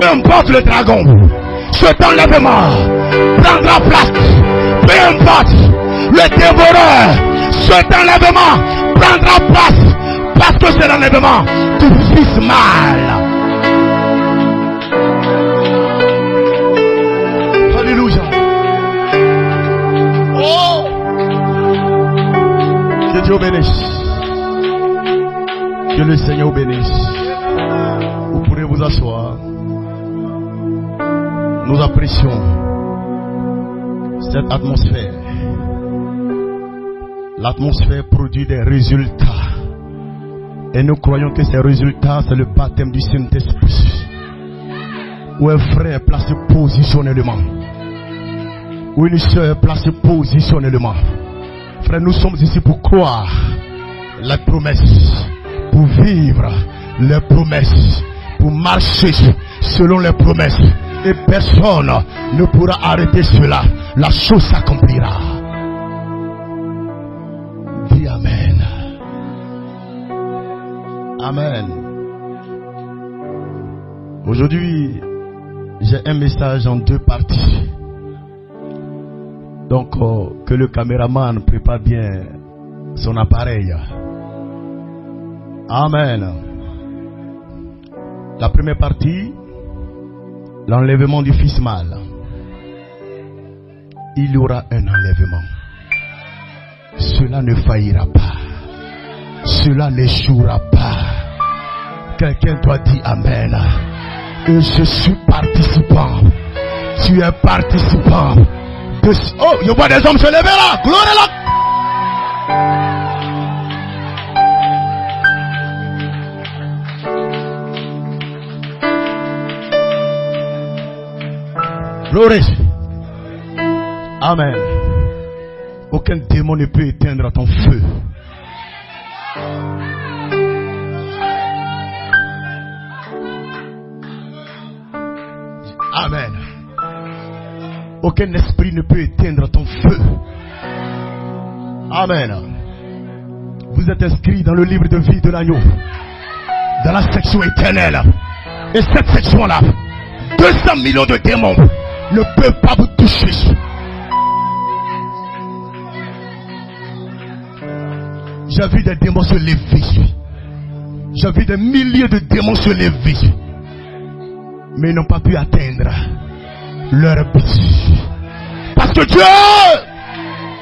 Peu importe le dragon, cet enlèvement prendra place. Peu importe le dévoreur, cet enlèvement prendra place. Parce que c'est l'enlèvement du fils mal. Alléluia. Oh, que Dieu bénisse. Que le Seigneur vous bénisse. Vous pourrez vous asseoir. Nous apprécions cette atmosphère. L'atmosphère produit des résultats. Et nous croyons que ces résultats, c'est le baptême du Saint-Esprit. Où un frère placé positionnellement. Où une soeur placée positionnellement. Frère, nous sommes ici pour croire les promesses. Pour vivre les promesses. Pour marcher selon les promesses. Et personne ne pourra arrêter cela. La chose s'accomplira. Dis Amen. Amen. Aujourd'hui, j'ai un message en deux parties. Donc, que le caméraman prépare bien son appareil. Amen. La première partie, l'enlèvement du fils mal. Il y aura un enlèvement. Cela ne faillira pas. Cela n'échouera pas. Quelqu'un doit dire Amen. Et je suis participant. Tu es participant. Oh, je vois des hommes se lever là. Gloire là. Gloire. Amen. Aucun démon ne peut éteindre ton feu. Amen. Aucun esprit ne peut éteindre ton feu. Amen. Vous êtes inscrits dans le livre de vie de l'agneau, dans la section éternelle. Et cette section-là, 200 millions de démons ne peuvent pas vous toucher. J'ai vu des démons se lever. J'ai vu des milliers de démons se lever. Mais ils n'ont pas pu atteindre leur but. Parce que Dieu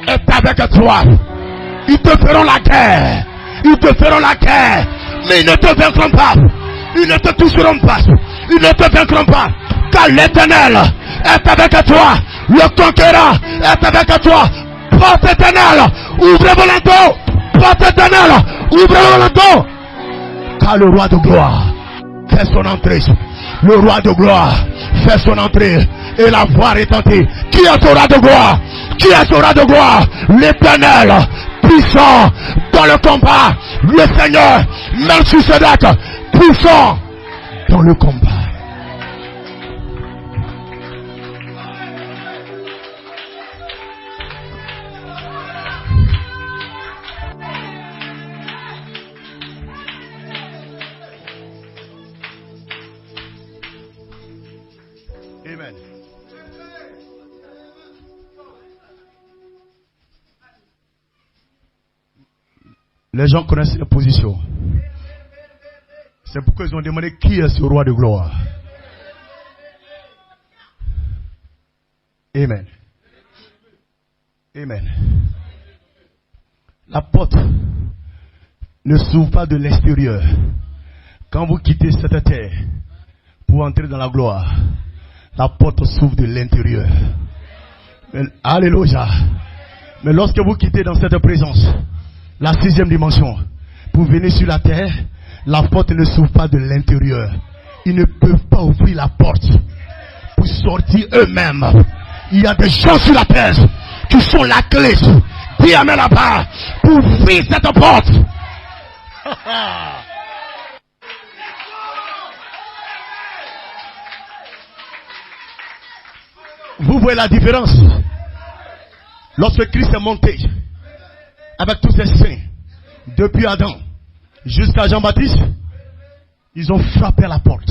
est avec toi. Ils te feront la guerre. Ils te feront la guerre. Mais ils ne te vaincront pas. Ils ne te toucheront pas. Ils ne te vaincront pas. Car l'Éternel est avec toi. Le conquérant est avec toi. Porte éternelle, ouvrez vos linteaux. Porte éternelle, ouvrez vos linteaux. Car le roi de gloire fait son entrée. Le roi de gloire fait son entrée. Et la voix retentit. Qui est ce roi de gloire? Qui est ce roi de gloire? L'Éternel, puissant dans le combat. Le Seigneur, Melchisedec, puissant dans le combat. Amen. Les gens connaissent la position. C'est pourquoi ils ont demandé qui est ce roi de gloire. Amen. Amen. La porte ne s'ouvre pas de l'extérieur. Quand vous quittez cette terre pour entrer dans la gloire, la porte s'ouvre de l'intérieur. Alléluia. Mais lorsque vous quittez dans cette présence, la 6e dimension, pour venir sur la terre, la porte ne s'ouvre pas de l'intérieur. Ils ne peuvent pas ouvrir la porte pour sortir eux-mêmes. Il y a des gens sur la terre qui sont la clé. Dis amen là-bas pour ouvrir cette porte. Vous voyez la différence? Lorsque Christ est monté avec tous ses saints, depuis Adam jusqu'à Jean-Baptiste, ils ont frappé à la porte.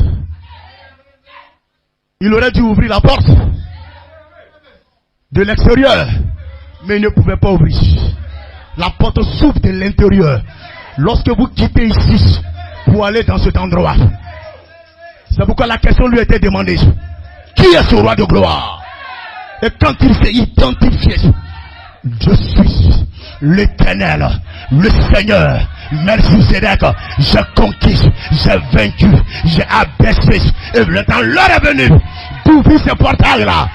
Il aurait dû ouvrir la porte de l'extérieur, mais il ne pouvait pas ouvrir. La porte s'ouvre de l'intérieur. Lorsque vous quittez ici pour aller dans cet endroit, c'est pourquoi la question lui a été demandée: qui est ce roi de gloire? Et quand il s'est identifié, je suis l'Éternel, le Seigneur, Melchizedek, j'ai conquis, j'ai vaincu, j'ai abaissé, et le temps l'heure est venu d'ouvrir ce portail-là.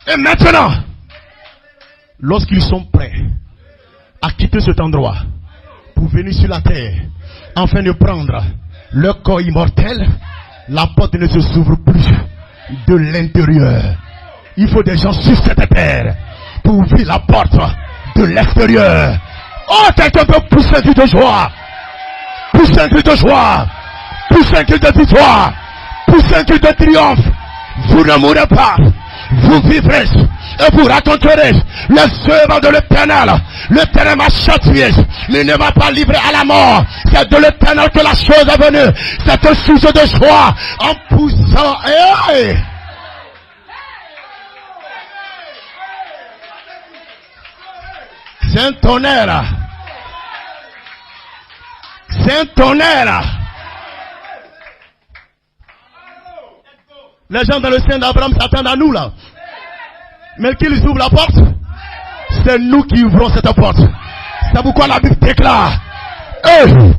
Et maintenant, lorsqu'ils sont prêts à quitter cet endroit pour venir sur la terre, afin de prendre leur corps immortel, la porte ne se s'ouvre plus de l'intérieur. Il faut des gens sur cette terre pour ouvrir la porte de l'extérieur. Oh, quelqu'un peut pousser un cri de joie, pousser un cri de joie, pousser un cri de victoire, pousser un cri de triomphe. Vous ne mourrez pas, vous vivrez et vous raconterez les œuvres de l'Éternel. L'Éternel m'a châtié, mais ne m'a pas livré à la mort. C'est de l'Éternel que la chose est venue. C'est un sujet de joie en poussant. Hey! C'est un tonnerre. C'est un tonnerre. Les gens dans le sein d'Abraham s'attendent à nous là. Mais qu'ils ouvrent la porte, c'est nous qui ouvrons cette porte. C'est pourquoi la Bible déclare: eux,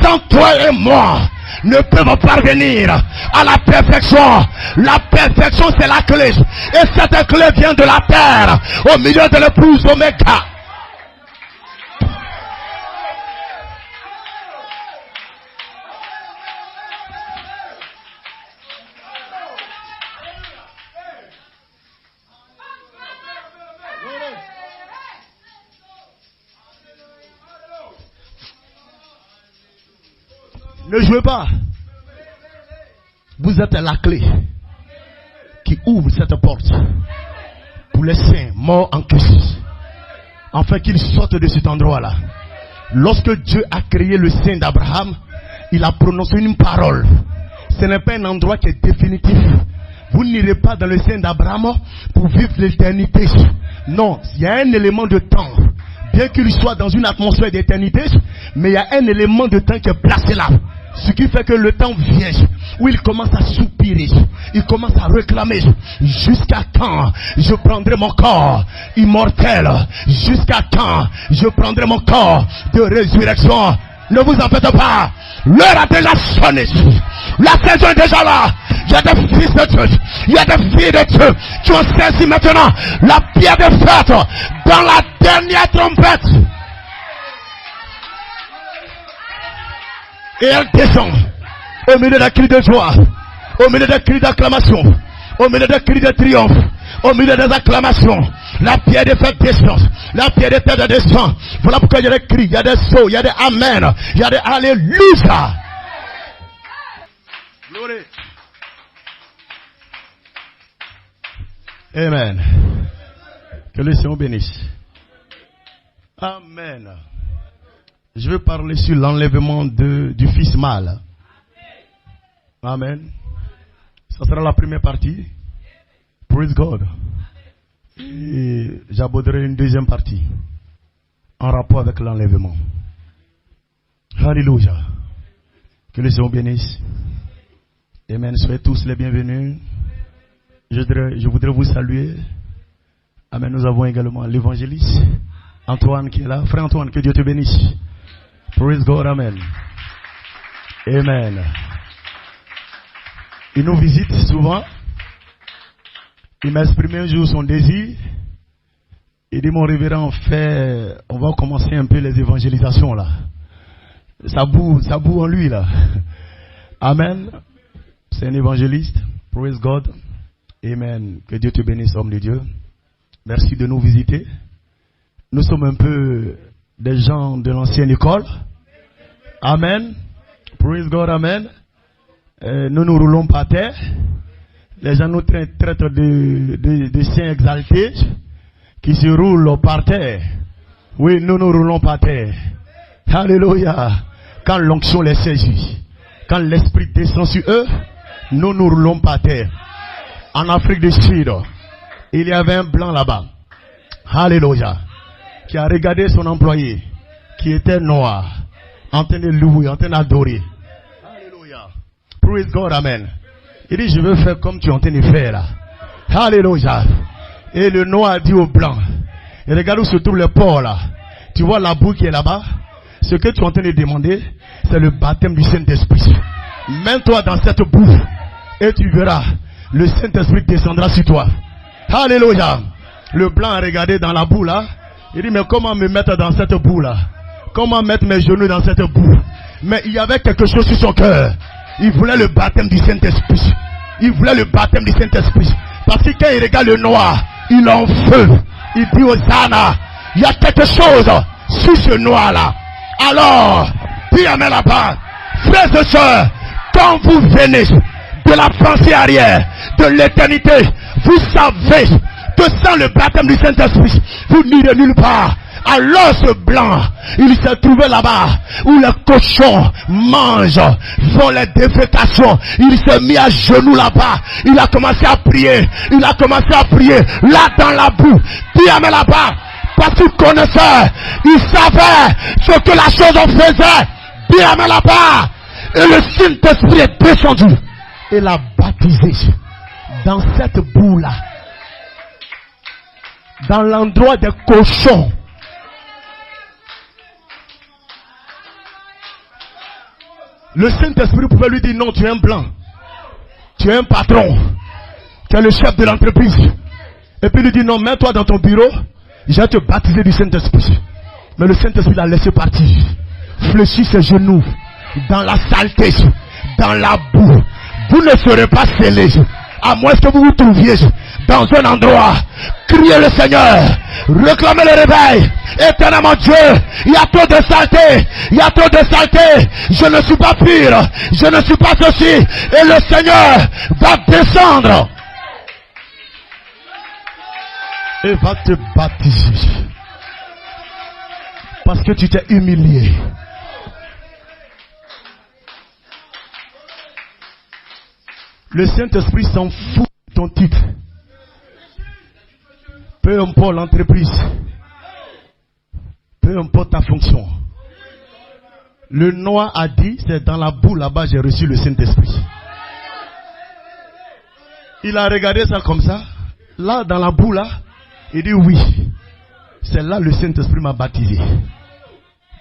sans toi et moi, ne peuvent parvenir à la perfection. La perfection, c'est la clé. Et cette clé vient de la terre, au milieu de l'épouse Oméga. Ne jouez pas. Vous êtes la clé qui ouvre cette porte pour les saints morts en Christ, afin qu'ils sortent de cet endroit-là. Lorsque Dieu a créé le sein d'Abraham, il a prononcé une parole. Ce n'est pas un endroit qui est définitif. Vous n'irez pas dans le sein d'Abraham pour vivre l'éternité. Non, il y a un élément de temps. Bien qu'il soit dans une atmosphère d'éternité, mais il y a un élément de temps qui est placé là. Ce qui fait que le temps vient où il commence à soupirer, il commence à réclamer: jusqu'à quand je prendrai mon corps immortel? Jusqu'à quand je prendrai mon corps de résurrection? Ne vous en faites pas, l'heure a déjà sonné, la saison est déjà là. Il y a des fils de Dieu, il y a des filles de Dieu qui ont saisi maintenant la pierre de fête dans la dernière trompette. Et elle descend au milieu des cris de joie, au milieu des cris d'acclamation, au milieu des cris de triomphe, au milieu des acclamations. La pierre de fête descend, la pierre de fête descend. Voilà pourquoi il y a des cris, il y a des sauts, il y a des amen, il y a des alléluia. Gloire. Amen. Que le Seigneur bénisse. Amen. Je vais parler sur l'enlèvement du fils mâle. Amen. Ça sera la première partie. Praise God. Et j'aborderai une deuxième partie en rapport avec l'enlèvement. Alléluia. Que le Seigneur bénisse. Amen. Soyez tous les bienvenus. Je voudrais vous saluer. Amen. Nous avons également l'évangéliste Antoine qui est là. Frère Antoine, que Dieu te bénisse. Praise God. Amen. Amen. Il nous visite souvent. Il m'a exprimé un jour son désir. Il dit: mon révérend, on va commencer un peu les évangélisations là. Ça boue en lui là. Amen. C'est un évangéliste. Praise God. Amen. Que Dieu te bénisse, homme de Dieu. Merci de nous visiter. Nous sommes un peu des gens de l'ancienne école. Amen. Praise God. Amen. Nous nous roulons par terre. Les gens nous traitent de saints exaltés qui se roulent par terre. Oui, nous nous roulons par terre. Alléluia. quand l'onction les saisit, quand l'esprit descend sur eux, nous nous roulons par terre. En Afrique du Sud, il y avait un blanc là-bas. Alléluia. Qui a regardé son employé, qui était noir, en train de louer, en train d'adorer. Alléluia. Praise God, amen. Il dit, je veux faire comme tu es en train de faire là. Alléluia. Et le noir a dit au blanc, et regarde où se trouve le port là. Tu vois la boue qui est là-bas? Ce que tu es en train de demander, c'est le baptême du Saint-Esprit. Mets-toi dans cette boue et tu verras, le Saint-Esprit descendra sur toi. Alléluia. Le blanc a regardé dans la boue là. Il dit, mais comment me mettre dans cette boue là? Comment mettre mes genoux dans cette boue? Mais il y avait quelque chose sur son cœur. Il voulait le baptême du Saint-Esprit. Il voulait le baptême du Saint-Esprit. Parce que quand il regarde le noir, il est en feu. Il dit aux Hosanna, il y a quelque chose sur ce noir là. Alors, dis amen là-bas. Frères et sœurs, quand vous venez de la pensée arrière, de l'éternité, vous savez que sans le baptême du Saint-Esprit, vous n'irez nulle part. Alors ce blanc, il s'est trouvé là-bas où les cochons mangent, font les défécations. Il s'est mis à genoux là-bas. Il a commencé à prier. Il a commencé à prier là dans la boue. Dis amen là-bas. Parce qu'il connaissait, il savait ce que la chose en faisait. Dis amen là-bas. Et le Saint-Esprit est descendu et l'a baptisé dans cette boue là, dans l'endroit des cochons. Le Saint-Esprit pouvait lui dire, non, tu es un blanc, tu es un patron, tu es le chef de l'entreprise. Et puis il lui dit, non, mets-toi dans ton bureau, je vais te baptiser du Saint-Esprit. Mais le Saint-Esprit l'a laissé partir, fléchir ses genoux dans la saleté, dans la boue. Vous ne serez pas scellés, à moins que vous vous trouviez dans un endroit. Criez le Seigneur, réclamez le réveil. Éternellement Dieu, il y a trop de saleté, il y a trop de saleté. Je ne suis pas pire, je ne suis pas ceci. Et le Seigneur va descendre et va te baptiser. Parce que tu t'es humilié. Le Saint-Esprit s'en fout de ton titre. Peu importe l'entreprise, peu importe ta fonction. Le noir a dit, c'est dans la boue là-bas j'ai reçu le Saint-Esprit. Il a regardé ça comme ça. Là, dans la boue là, il dit oui. C'est là le Saint-Esprit m'a baptisé.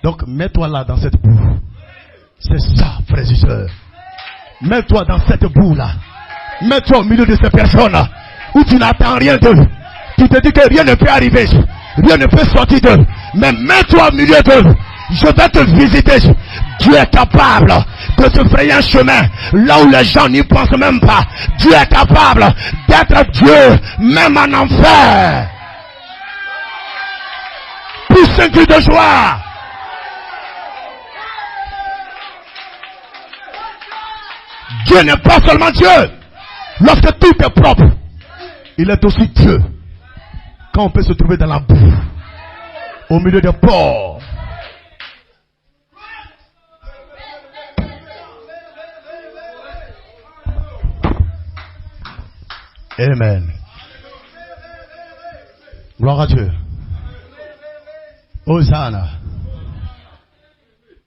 Donc mets-toi là dans cette boue. C'est ça, frères et sœurs. Mets-toi dans cette boue là. Mets-toi au milieu de ces personnes là, où tu n'attends rien d'eux. Tu te dis que rien ne peut arriver, rien ne peut sortir d'eux. Mais mets-toi au milieu d'eux. Je vais te visiter. Dieu est capable de se frayer un chemin là où les gens n'y pensent même pas. Dieu est capable d'être Dieu même en enfer. Pousse un cri de joie. Dieu n'est pas seulement Dieu. Lorsque tout est propre, il est aussi Dieu. Quand on peut se trouver dans la boue, au milieu des porcs. Amen. Gloire à Dieu. Hosanna.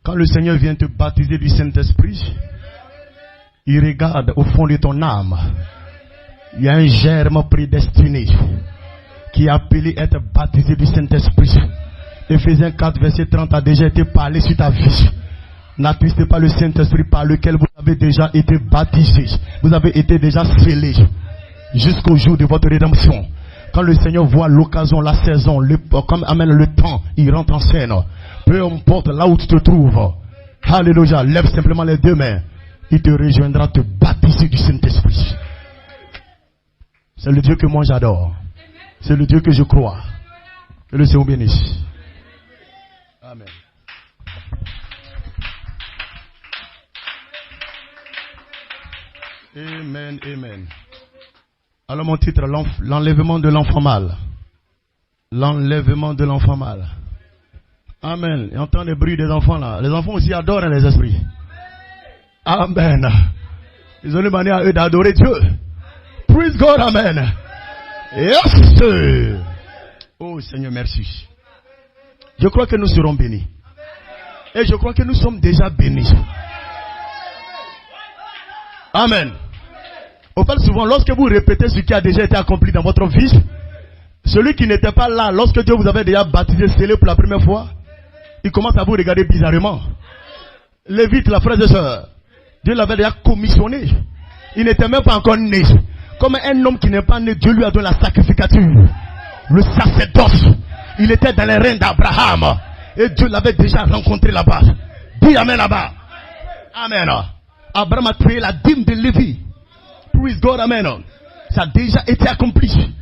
Quand le Seigneur vient te baptiser du Saint-Esprit, il regarde au fond de ton âme. Il y a un germe prédestiné qui est appelé être baptisé du Saint-Esprit. Éphésiens 4, verset 30 a déjà été parlé sur ta vie. N'attristez pas le Saint-Esprit par lequel vous avez déjà été baptisé. Vous avez été déjà scellé jusqu'au jour de votre rédemption. Quand le Seigneur voit l'occasion, la saison, comme amène le temps, il rentre en scène. Peu importe là où tu te trouves. Alléluia. Lève simplement les deux mains. Il te rejoindra te baptiser du Saint-Esprit. C'est le Dieu que moi j'adore. C'est le Dieu que je crois. Que le Seigneur bénisse. Amen. Amen, amen. Alors mon titre, l'enlèvement de l'enfant mâle. L'enlèvement de l'enfant mâle. Amen. Et entend le bruit des enfants là. Les enfants aussi adorent les esprits. Amen. Ils ont demandé à eux d'adorer Dieu. Praise God, amen. Yes. Oh Seigneur, merci. Je crois que nous serons bénis. Et je crois que nous sommes déjà bénis. Amen. On parle souvent, lorsque vous répétez ce qui a déjà été accompli dans votre vie, celui qui n'était pas là, lorsque Dieu vous avait déjà baptisé, scellé pour la première fois, il commence à vous regarder bizarrement. Lévite, la frère et sœur, Dieu l'avait déjà commissionné. Il n'était même pas encore né. Comme un homme qui n'est pas né, Dieu lui a donné la sacrificature, le sacerdoce. Il était dans les reins d'Abraham. Et Dieu l'avait déjà rencontré là-bas. Dis amen là-bas. Amen. Abraham a créé la dîme de Lévi. Praise God, amen. Ça a déjà été accompli.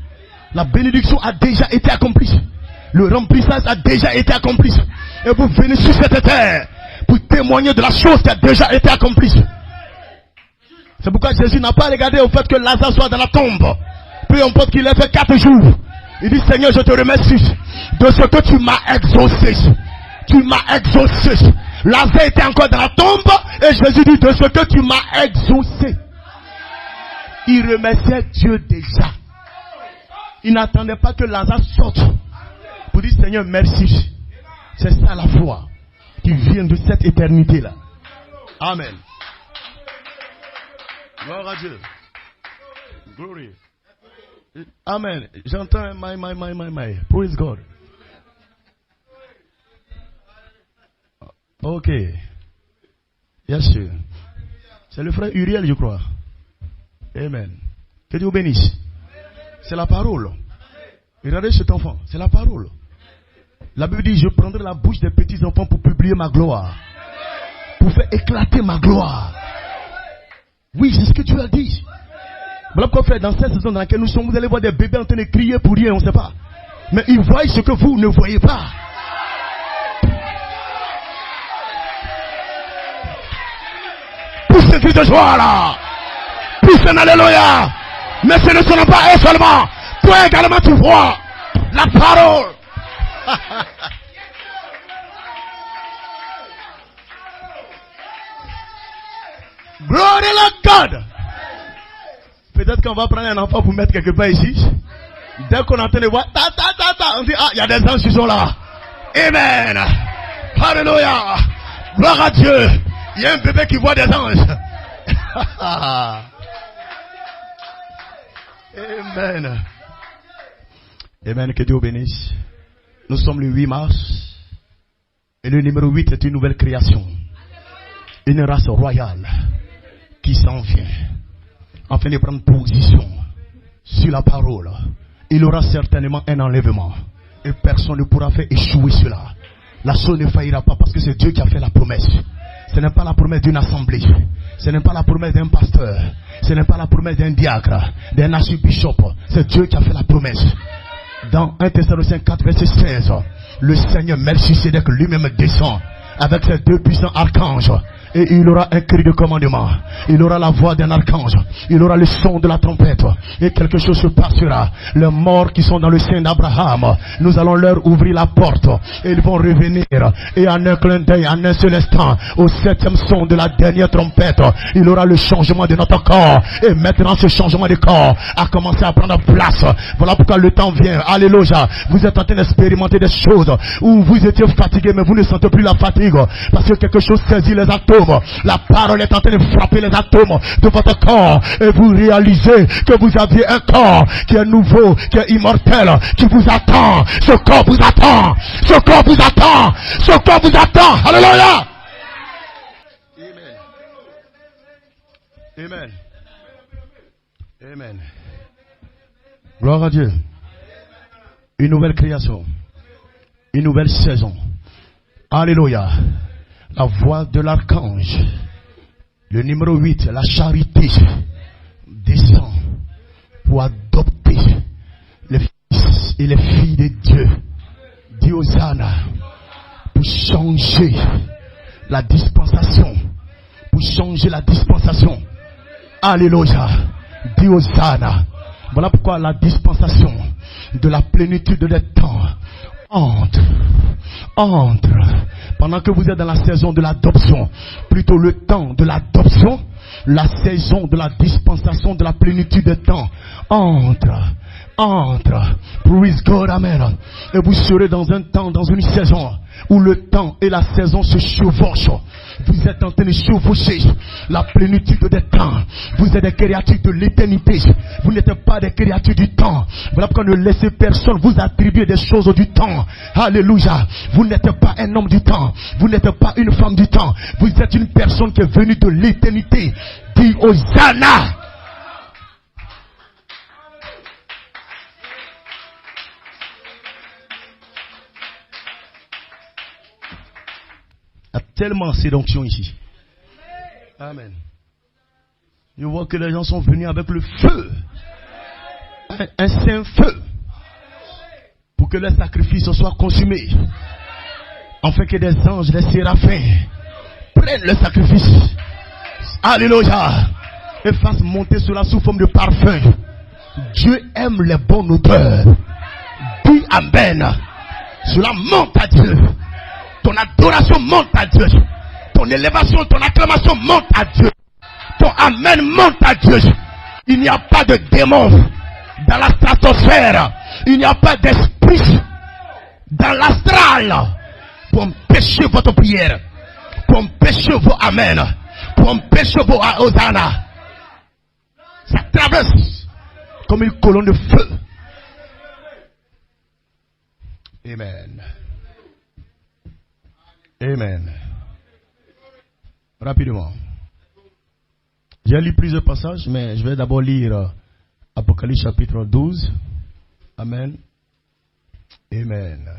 La bénédiction a déjà été accomplie. Le remplissage a déjà été accompli. Et vous venez sur cette terre pour témoigner de la chose qui a déjà été accomplie. C'est pourquoi Jésus n'a pas regardé au fait que Lazare soit dans la tombe. Peu importe qu'il ait fait 4 jours. Il dit, Seigneur, je te remercie de ce que tu m'as exaucé. Tu m'as exaucé. Lazare était encore dans la tombe. Et Jésus dit, de ce que tu m'as exaucé. Il remerciait Dieu déjà. Il n'attendait pas que Lazare sorte pour dire, Seigneur, merci. C'est ça la foi qui vient de cette éternité-là. Amen. Gloire à Dieu. Glory. Amen. J'entends my. Praise God. Ok. Bien sûr. C'est le frère Uriel, je crois. Amen. Que Dieu vous bénisse. C'est la parole. Regardez cet enfant. C'est la parole. La Bible dit, je prendrai la bouche des petits enfants pour publier ma gloire. Pour faire éclater ma gloire. Oui, c'est ce que Dieu a dit. Voilà pourquoi, frère, dans cette saison dans laquelle nous sommes, vous allez voir des bébés en train de crier pour rien, on ne sait pas. Mais ils voient ce que vous ne voyez pas. Pousse un cri de joie là. Pousse un alléluia. Mais ce ne sont pas eux seulement. Toi également tu vois la parole. Glory to God. Peut-être qu'on va prendre un enfant pour mettre quelque part ici. Dès qu'on entend les voix, on dit, ah, il y a des anges qui sont là. Amen. Alléluia. Gloire à Dieu. Il y a un bébé qui voit des anges. Amen. Amen. Que Dieu vous bénisse. Nous sommes le 8 mars. Et le numéro 8 est une nouvelle création. Une race royale qui s'en vient. Afin de prendre position sur la parole. Il aura certainement un enlèvement. Et personne ne pourra faire échouer cela. La chose ne faillira pas parce que c'est Dieu qui a fait la promesse. Ce n'est pas la promesse d'une assemblée. Ce n'est pas la promesse d'un pasteur. Ce n'est pas la promesse d'un diacre, d'un archbishop. C'est Dieu qui a fait la promesse. Dans 1 Thessaloniciens 4 verset 16, le Seigneur Melchisédek lui-même descend avec ses 2 puissants archanges. Et il aura un cri de commandement. Il aura la voix d'un archange. Il aura le son de la trompette. Et quelque chose se passera. Les morts qui sont dans le sein d'Abraham, nous allons leur ouvrir la porte. Et ils vont revenir. Et en un clin d'œil, en un seul instant, au 7e son de la dernière trompette, il aura le changement de notre corps. Et maintenant ce changement de corps a commencé à prendre place. Voilà pourquoi le temps vient. Alléluia. Vous êtes en train d'expérimenter des choses où vous étiez fatigué, mais vous ne sentez plus la fatigue. Parce que quelque chose saisit les atomes. La parole est en train de frapper les atomes de votre corps. Et vous réalisez que vous aviez un corps qui est nouveau, qui est immortel, qui vous attend. Ce corps vous attend. Ce corps vous attend. Ce corps vous attend. Alléluia. Amen. Amen. Amen. Gloire à Dieu. Une nouvelle création. Une nouvelle saison. Alléluia. La voix de l'archange, le numéro 8, la charité, descend pour adopter les fils et les filles de Dieu, Diosana, pour changer la dispensation, Alléluia, Diosana. Voilà pourquoi la dispensation de la plénitude des temps Entre. Pendant que vous êtes dans la saison de l'adoption, plutôt le temps de l'adoption, la saison de la dispensation de la plénitude de temps. Entre. Praise God, amen. Et vous serez dans un temps, dans une saison où le temps et la saison se chevauchent. Vous êtes en train de chevaucher la plénitude des temps. Vous êtes des créatures de l'éternité. Vous n'êtes pas des créatures du temps. Voilà pourquoi ne laissez personne vous attribuer des choses du temps. Alléluia. Vous n'êtes pas un homme du temps. Vous n'êtes pas une femme du temps. Vous êtes une personne qui est venue de l'éternité. Dis Hosanna. Il y a tellement séduction ici. Amen. Je vois que les gens sont venus avec le feu. Un saint feu. Pour que le sacrifice soit consumé. Afin que des anges, des séraphins prennent le sacrifice. Alléluia. Et fassent monter cela sous forme de parfum. Dieu aime les bonnes odeurs. Dis Amen. Cela monte à Dieu. Ton adoration monte à Dieu. Ton élévation, ton acclamation monte à Dieu. Ton amen monte à Dieu. Il n'y a pas de démon dans la stratosphère. Il n'y a pas d'esprit dans l'astral pour empêcher votre prière, pour empêcher vos amen, pour empêcher vos hosanna. Ça traverse comme une colonne de feu. Amen. Amen. Rapidement. J'ai lu plusieurs passages, mais je vais d'abord lire Apocalypse chapitre 12. Amen. Amen.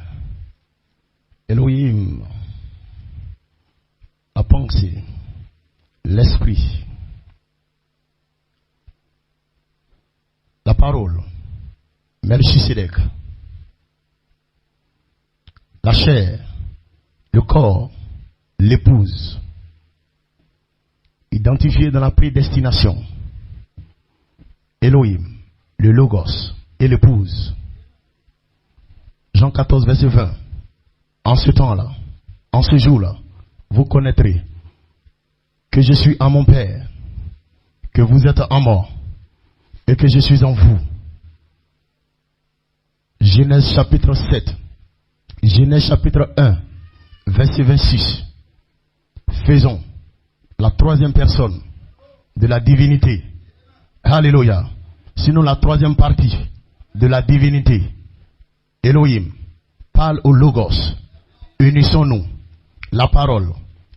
Elohim, la pensée, l'esprit, la parole, Melchisedec, la chair, le corps, l'épouse, identifié dans la prédestination. Elohim, le Logos et l'épouse. Jean 14, verset 20. En ce temps-là, en ce jour-là, vous connaîtrez que je suis en mon Père, que vous êtes en moi et que je suis en vous. Genèse chapitre 7. Genèse chapitre 1. Verset 26. Faisons la troisième personne de la divinité. Alléluia. Sinon la troisième partie de la divinité. Elohim parle au Logos. Unissons-nous. La parole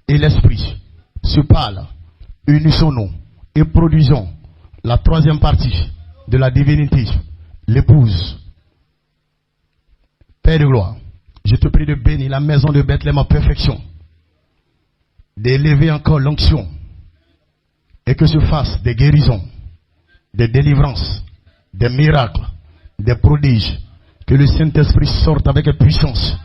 et l'esprit se parlent. Unissons-nous et produisons la troisième partie de la divinité. L'épouse. Père de gloire, je te prie de bénir la maison de Bethléem en perfection, d'élever encore l'onction, et que se fassent des guérisons, des délivrances, des miracles, des prodiges, que le Saint-Esprit sorte avec puissance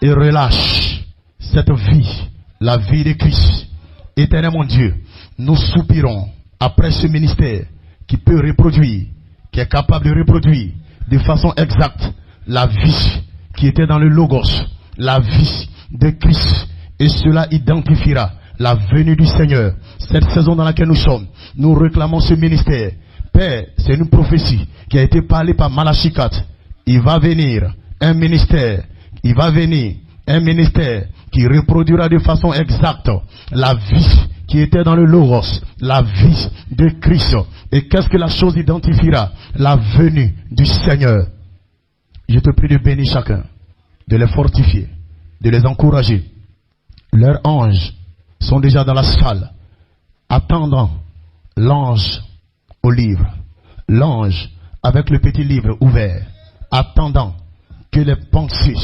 et relâche cette vie, la vie de Christ. Éternel mon Dieu, nous soupirons après ce ministère qui peut reproduire, qui est capable de reproduire de façon exacte la vie qui était dans le Logos, la vie de Christ, et cela identifiera la venue du Seigneur. Cette saison dans laquelle nous sommes, nous réclamons ce ministère. Père, c'est une prophétie qui a été parlée par Malachi 4. Il va venir un ministère, il va venir un ministère qui reproduira de façon exacte la vie qui était dans le Logos, la vie de Christ. Et qu'est-ce que la chose identifiera? La venue du Seigneur. Je te prie de bénir chacun, de les fortifier, de les encourager. Leurs anges sont déjà dans la salle, attendant l'ange au livre. L'ange avec le petit livre ouvert, attendant que les pensées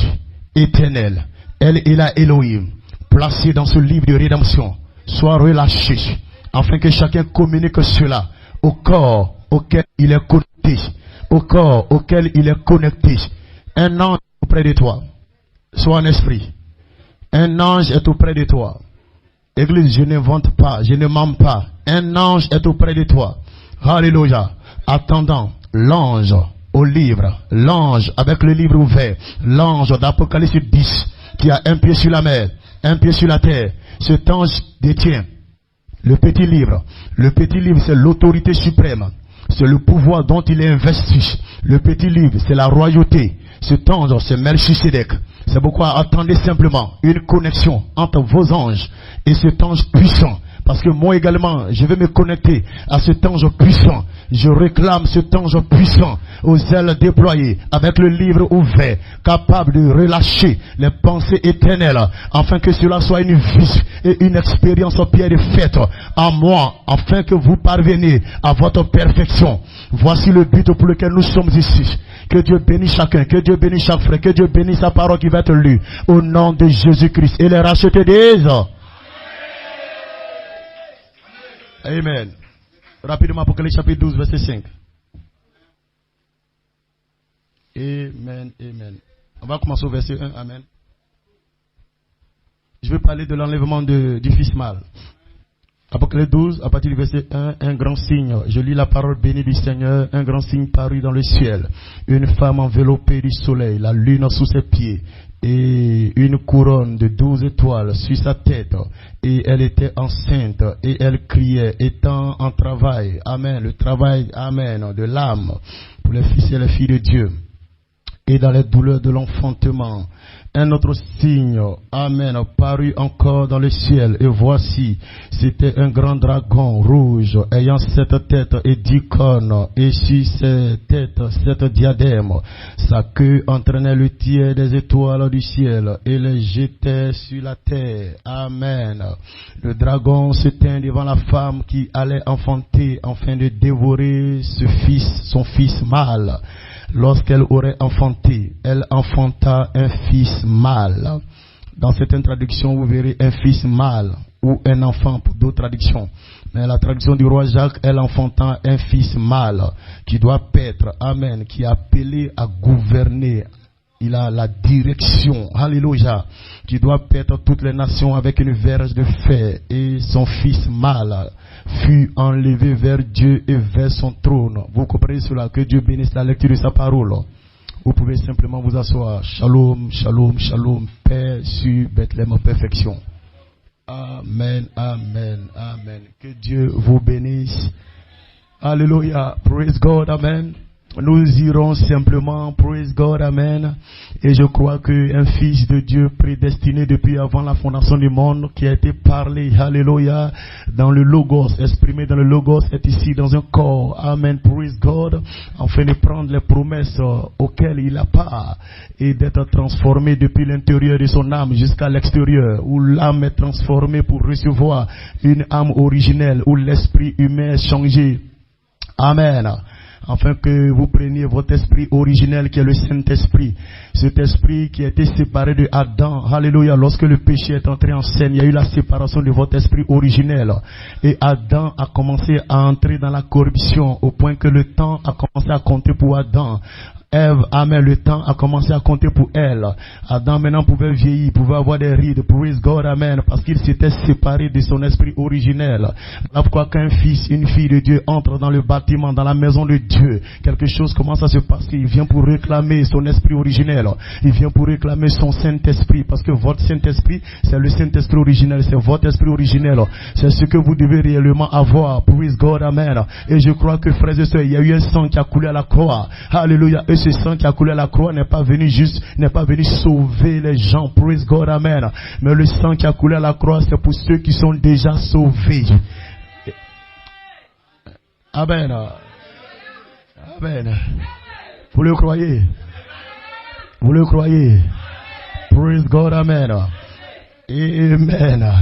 éternelles, elle et la Elohim, placées dans ce livre de rédemption, soient relâchées, afin que chacun communique cela au corps auquel il est connecté. Au corps auquel il est connecté. Un ange est auprès de toi. Sois un esprit. Un ange est auprès de toi. Église, je ne vante pas, je ne mens pas. Un ange est auprès de toi. Alléluia. Attendant l'ange au livre. L'ange avec le livre ouvert. L'ange d'Apocalypse 10 qui a un pied sur la mer, un pied sur la terre. Cet ange détient le petit livre. Le petit livre, c'est l'autorité suprême. C'est le pouvoir dont il est investi. Le petit livre, c'est la royauté. Cet ange, c'est Melchisedec. C'est pourquoi attendez simplement une connexion entre vos anges et cet ange puissant. Parce que moi également, je vais me connecter à cet ange puissant. Je réclame cet ange puissant aux ailes déployées, avec le livre ouvert, capable de relâcher les pensées éternelles, afin que cela soit une vie et une expérience au pied de fête en moi, afin que vous parveniez à votre perfection. Voici le but pour lequel nous sommes ici. Que Dieu bénisse chacun, que Dieu bénisse chaque frère, que Dieu bénisse sa parole qui va être lue au nom de Jésus-Christ. Et les rachetés disent Amen. Rapidement, Apocalypse chapitre 12, verset 5. Amen, amen. On va commencer au verset 1, amen. Je vais parler de l'enlèvement du fils mâle. Apocalypse 12, à partir du verset 1, un grand signe. Je lis la parole bénie du Seigneur. Un grand signe parut dans le ciel. Une femme enveloppée du soleil, la lune sous ses pieds, et une couronne de 12 étoiles sur sa tête. Et elle était enceinte, et elle criait, étant en travail. Amen. Le travail, amen, de l'âme, pour les fils et les filles de Dieu. Et dans les douleurs de l'enfantement. Un autre signe, amen, parut encore dans le ciel, et voici, c'était un grand dragon rouge, ayant 7 têtes et 10 cornes, et sur ses têtes 7 diadèmes. Sa queue entraînait le tiers des étoiles du ciel, et les jetait sur la terre. Amen. Le dragon se tint devant la femme qui allait enfanter, afin de dévorer son fils mâle. Lorsqu'elle aurait enfanté, elle enfanta un fils mâle. Dans certaines traductions, vous verrez un fils mâle ou un enfant pour d'autres traductions. Mais la traduction du roi Jacques, elle enfanta un fils mâle qui doit paître, amen, qui est appelé à gouverner. Il a la direction, alléluia, qui doit paître toutes les nations avec une verge de fer. Et son fils mâle fut enlevé vers Dieu et vers son trône. Vous comprenez cela? Que Dieu bénisse la lecture de sa parole. Vous pouvez simplement vous asseoir. Shalom, shalom, shalom. Paix sur Bethléem en perfection. Amen, amen, amen. Que Dieu vous bénisse. Alléluia. Praise God, amen. Nous irons simplement, praise God, amen. Et je crois qu'un fils de Dieu prédestiné depuis avant la fondation du monde, qui a été parlé, alléluia, dans le Logos, exprimé dans le Logos, est ici dans un corps, amen, praise God, afin de prendre les promesses auxquelles il a part et d'être transformé depuis l'intérieur de son âme jusqu'à l'extérieur, où l'âme est transformée pour recevoir une âme originelle, où l'esprit humain est changé. Amen. Afin que vous preniez votre esprit originel qui est le Saint-Esprit. Cet esprit qui a été séparé de Adam. Alléluia. Lorsque le péché est entré en scène, il y a eu la séparation de votre esprit originel. Et Adam a commencé à entrer dans la corruption au point que le temps a commencé à compter pour Adam. Ève, amen, le temps a commencé à compter pour elle. Adam maintenant pouvait vieillir, pouvait avoir des rides, praise God, amen, parce qu'il s'était séparé de son esprit originel. Là pourquoi qu'un fils, une fille de Dieu entre dans le bâtiment, dans la maison de Dieu, quelque chose commence à se passer. Il vient pour réclamer son esprit originel. Il vient pour réclamer son Saint-Esprit, parce que votre Saint-Esprit, c'est le Saint-Esprit originel, c'est votre esprit originel. C'est ce que vous devez réellement avoir, praise God, amen. Et je crois que, frères et sœurs, il y a eu un sang qui a coulé à la croix. Alléluia. Et ce sang qui a coulé à la croix n'est pas venu sauver les gens, praise God, amen. Mais le sang qui a coulé à la croix, c'est pour ceux qui sont déjà sauvés. Amen. Amen. Vous le croyez? Vous le croyez? Praise God, amen. Amen.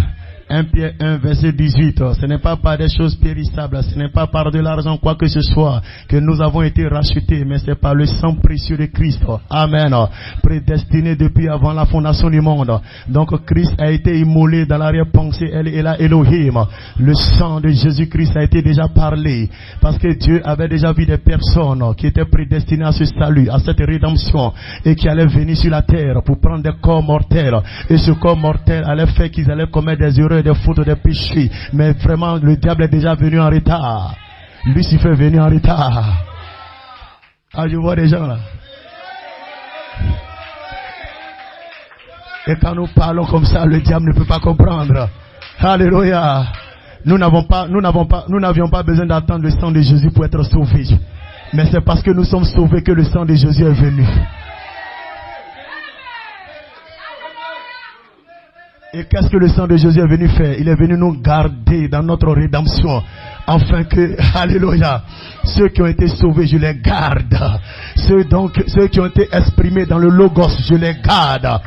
1 Pierre 1 verset 18, ce n'est pas par des choses périssables, ce n'est pas par de l'argent quoi que ce soit que nous avons été rachetés, mais c'est par le sang précieux de Christ. Amen. Prédestiné depuis avant la fondation du monde. Donc Christ a été immolé dans l'arrière-pensée Elohim. Le sang de Jésus-Christ a été déjà parlé, parce que Dieu avait déjà vu des personnes qui étaient prédestinées à ce salut, à cette rédemption, et qui allaient venir sur la terre pour prendre des corps mortels. Et ce corps mortel allait faire qu'ils allaient commettre des erreurs, des fautes, des péchés. Mais vraiment, le diable est déjà venu en retard. Lucifer est venu en retard. Ah, je vois des gens là. Et quand nous parlons comme ça, le diable ne peut pas comprendre. Alléluia. Nous n'avions pas besoin d'attendre le sang de Jésus pour être sauvés. Mais c'est parce que nous sommes sauvés que le sang de Jésus est venu. Et qu'est-ce que le sang de Jésus est venu faire? Il est venu nous garder dans notre rédemption. Afin que, alléluia, ceux qui ont été sauvés, je les garde. Ceux qui ont été exprimés dans le Logos, je les garde.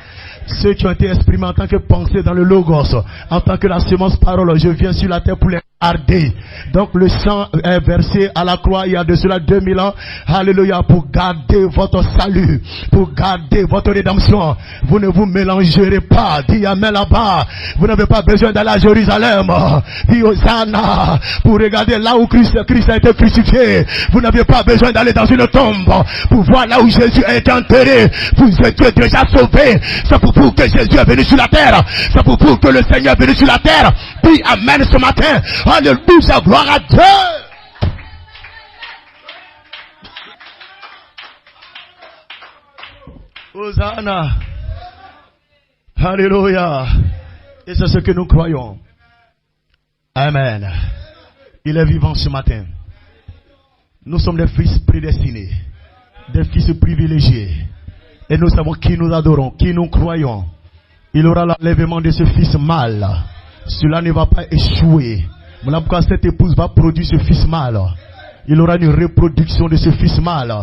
Ceux qui ont été exprimés en tant que pensée dans le Logos, en tant que la semence parole, je viens sur la terre pour les garder. Donc le sang est versé à la croix il y a de cela 2000 ans. Alléluia, pour garder votre salut, pour garder votre rédemption. Vous ne vous mélangerez pas. Dis amen là-bas. Vous n'avez pas besoin d'aller à Jérusalem. Dis Hosanna. Pour regarder là où Christ a été crucifié. Vous n'avez pas besoin d'aller dans une tombe pour voir là où Jésus a été enterré. Vous êtes déjà sauvés. C'est pour vous que Jésus est venu sur la terre. C'est pour vous que le Seigneur est venu sur la terre. Dis amen ce matin. Alléluia, gloire à Dieu. Hosanna. Alléluia. Et c'est ce que nous croyons. Amen. Il est vivant ce matin. Nous sommes des fils prédestinés, des fils privilégiés. Et nous savons qui nous adorons, qui nous croyons. Il aura l'enlèvement de ce fils mâle. Cela ne va pas échouer. Voilà pourquoi cette épouse va produire ce fils mâle. Il aura une reproduction de ce fils mâle.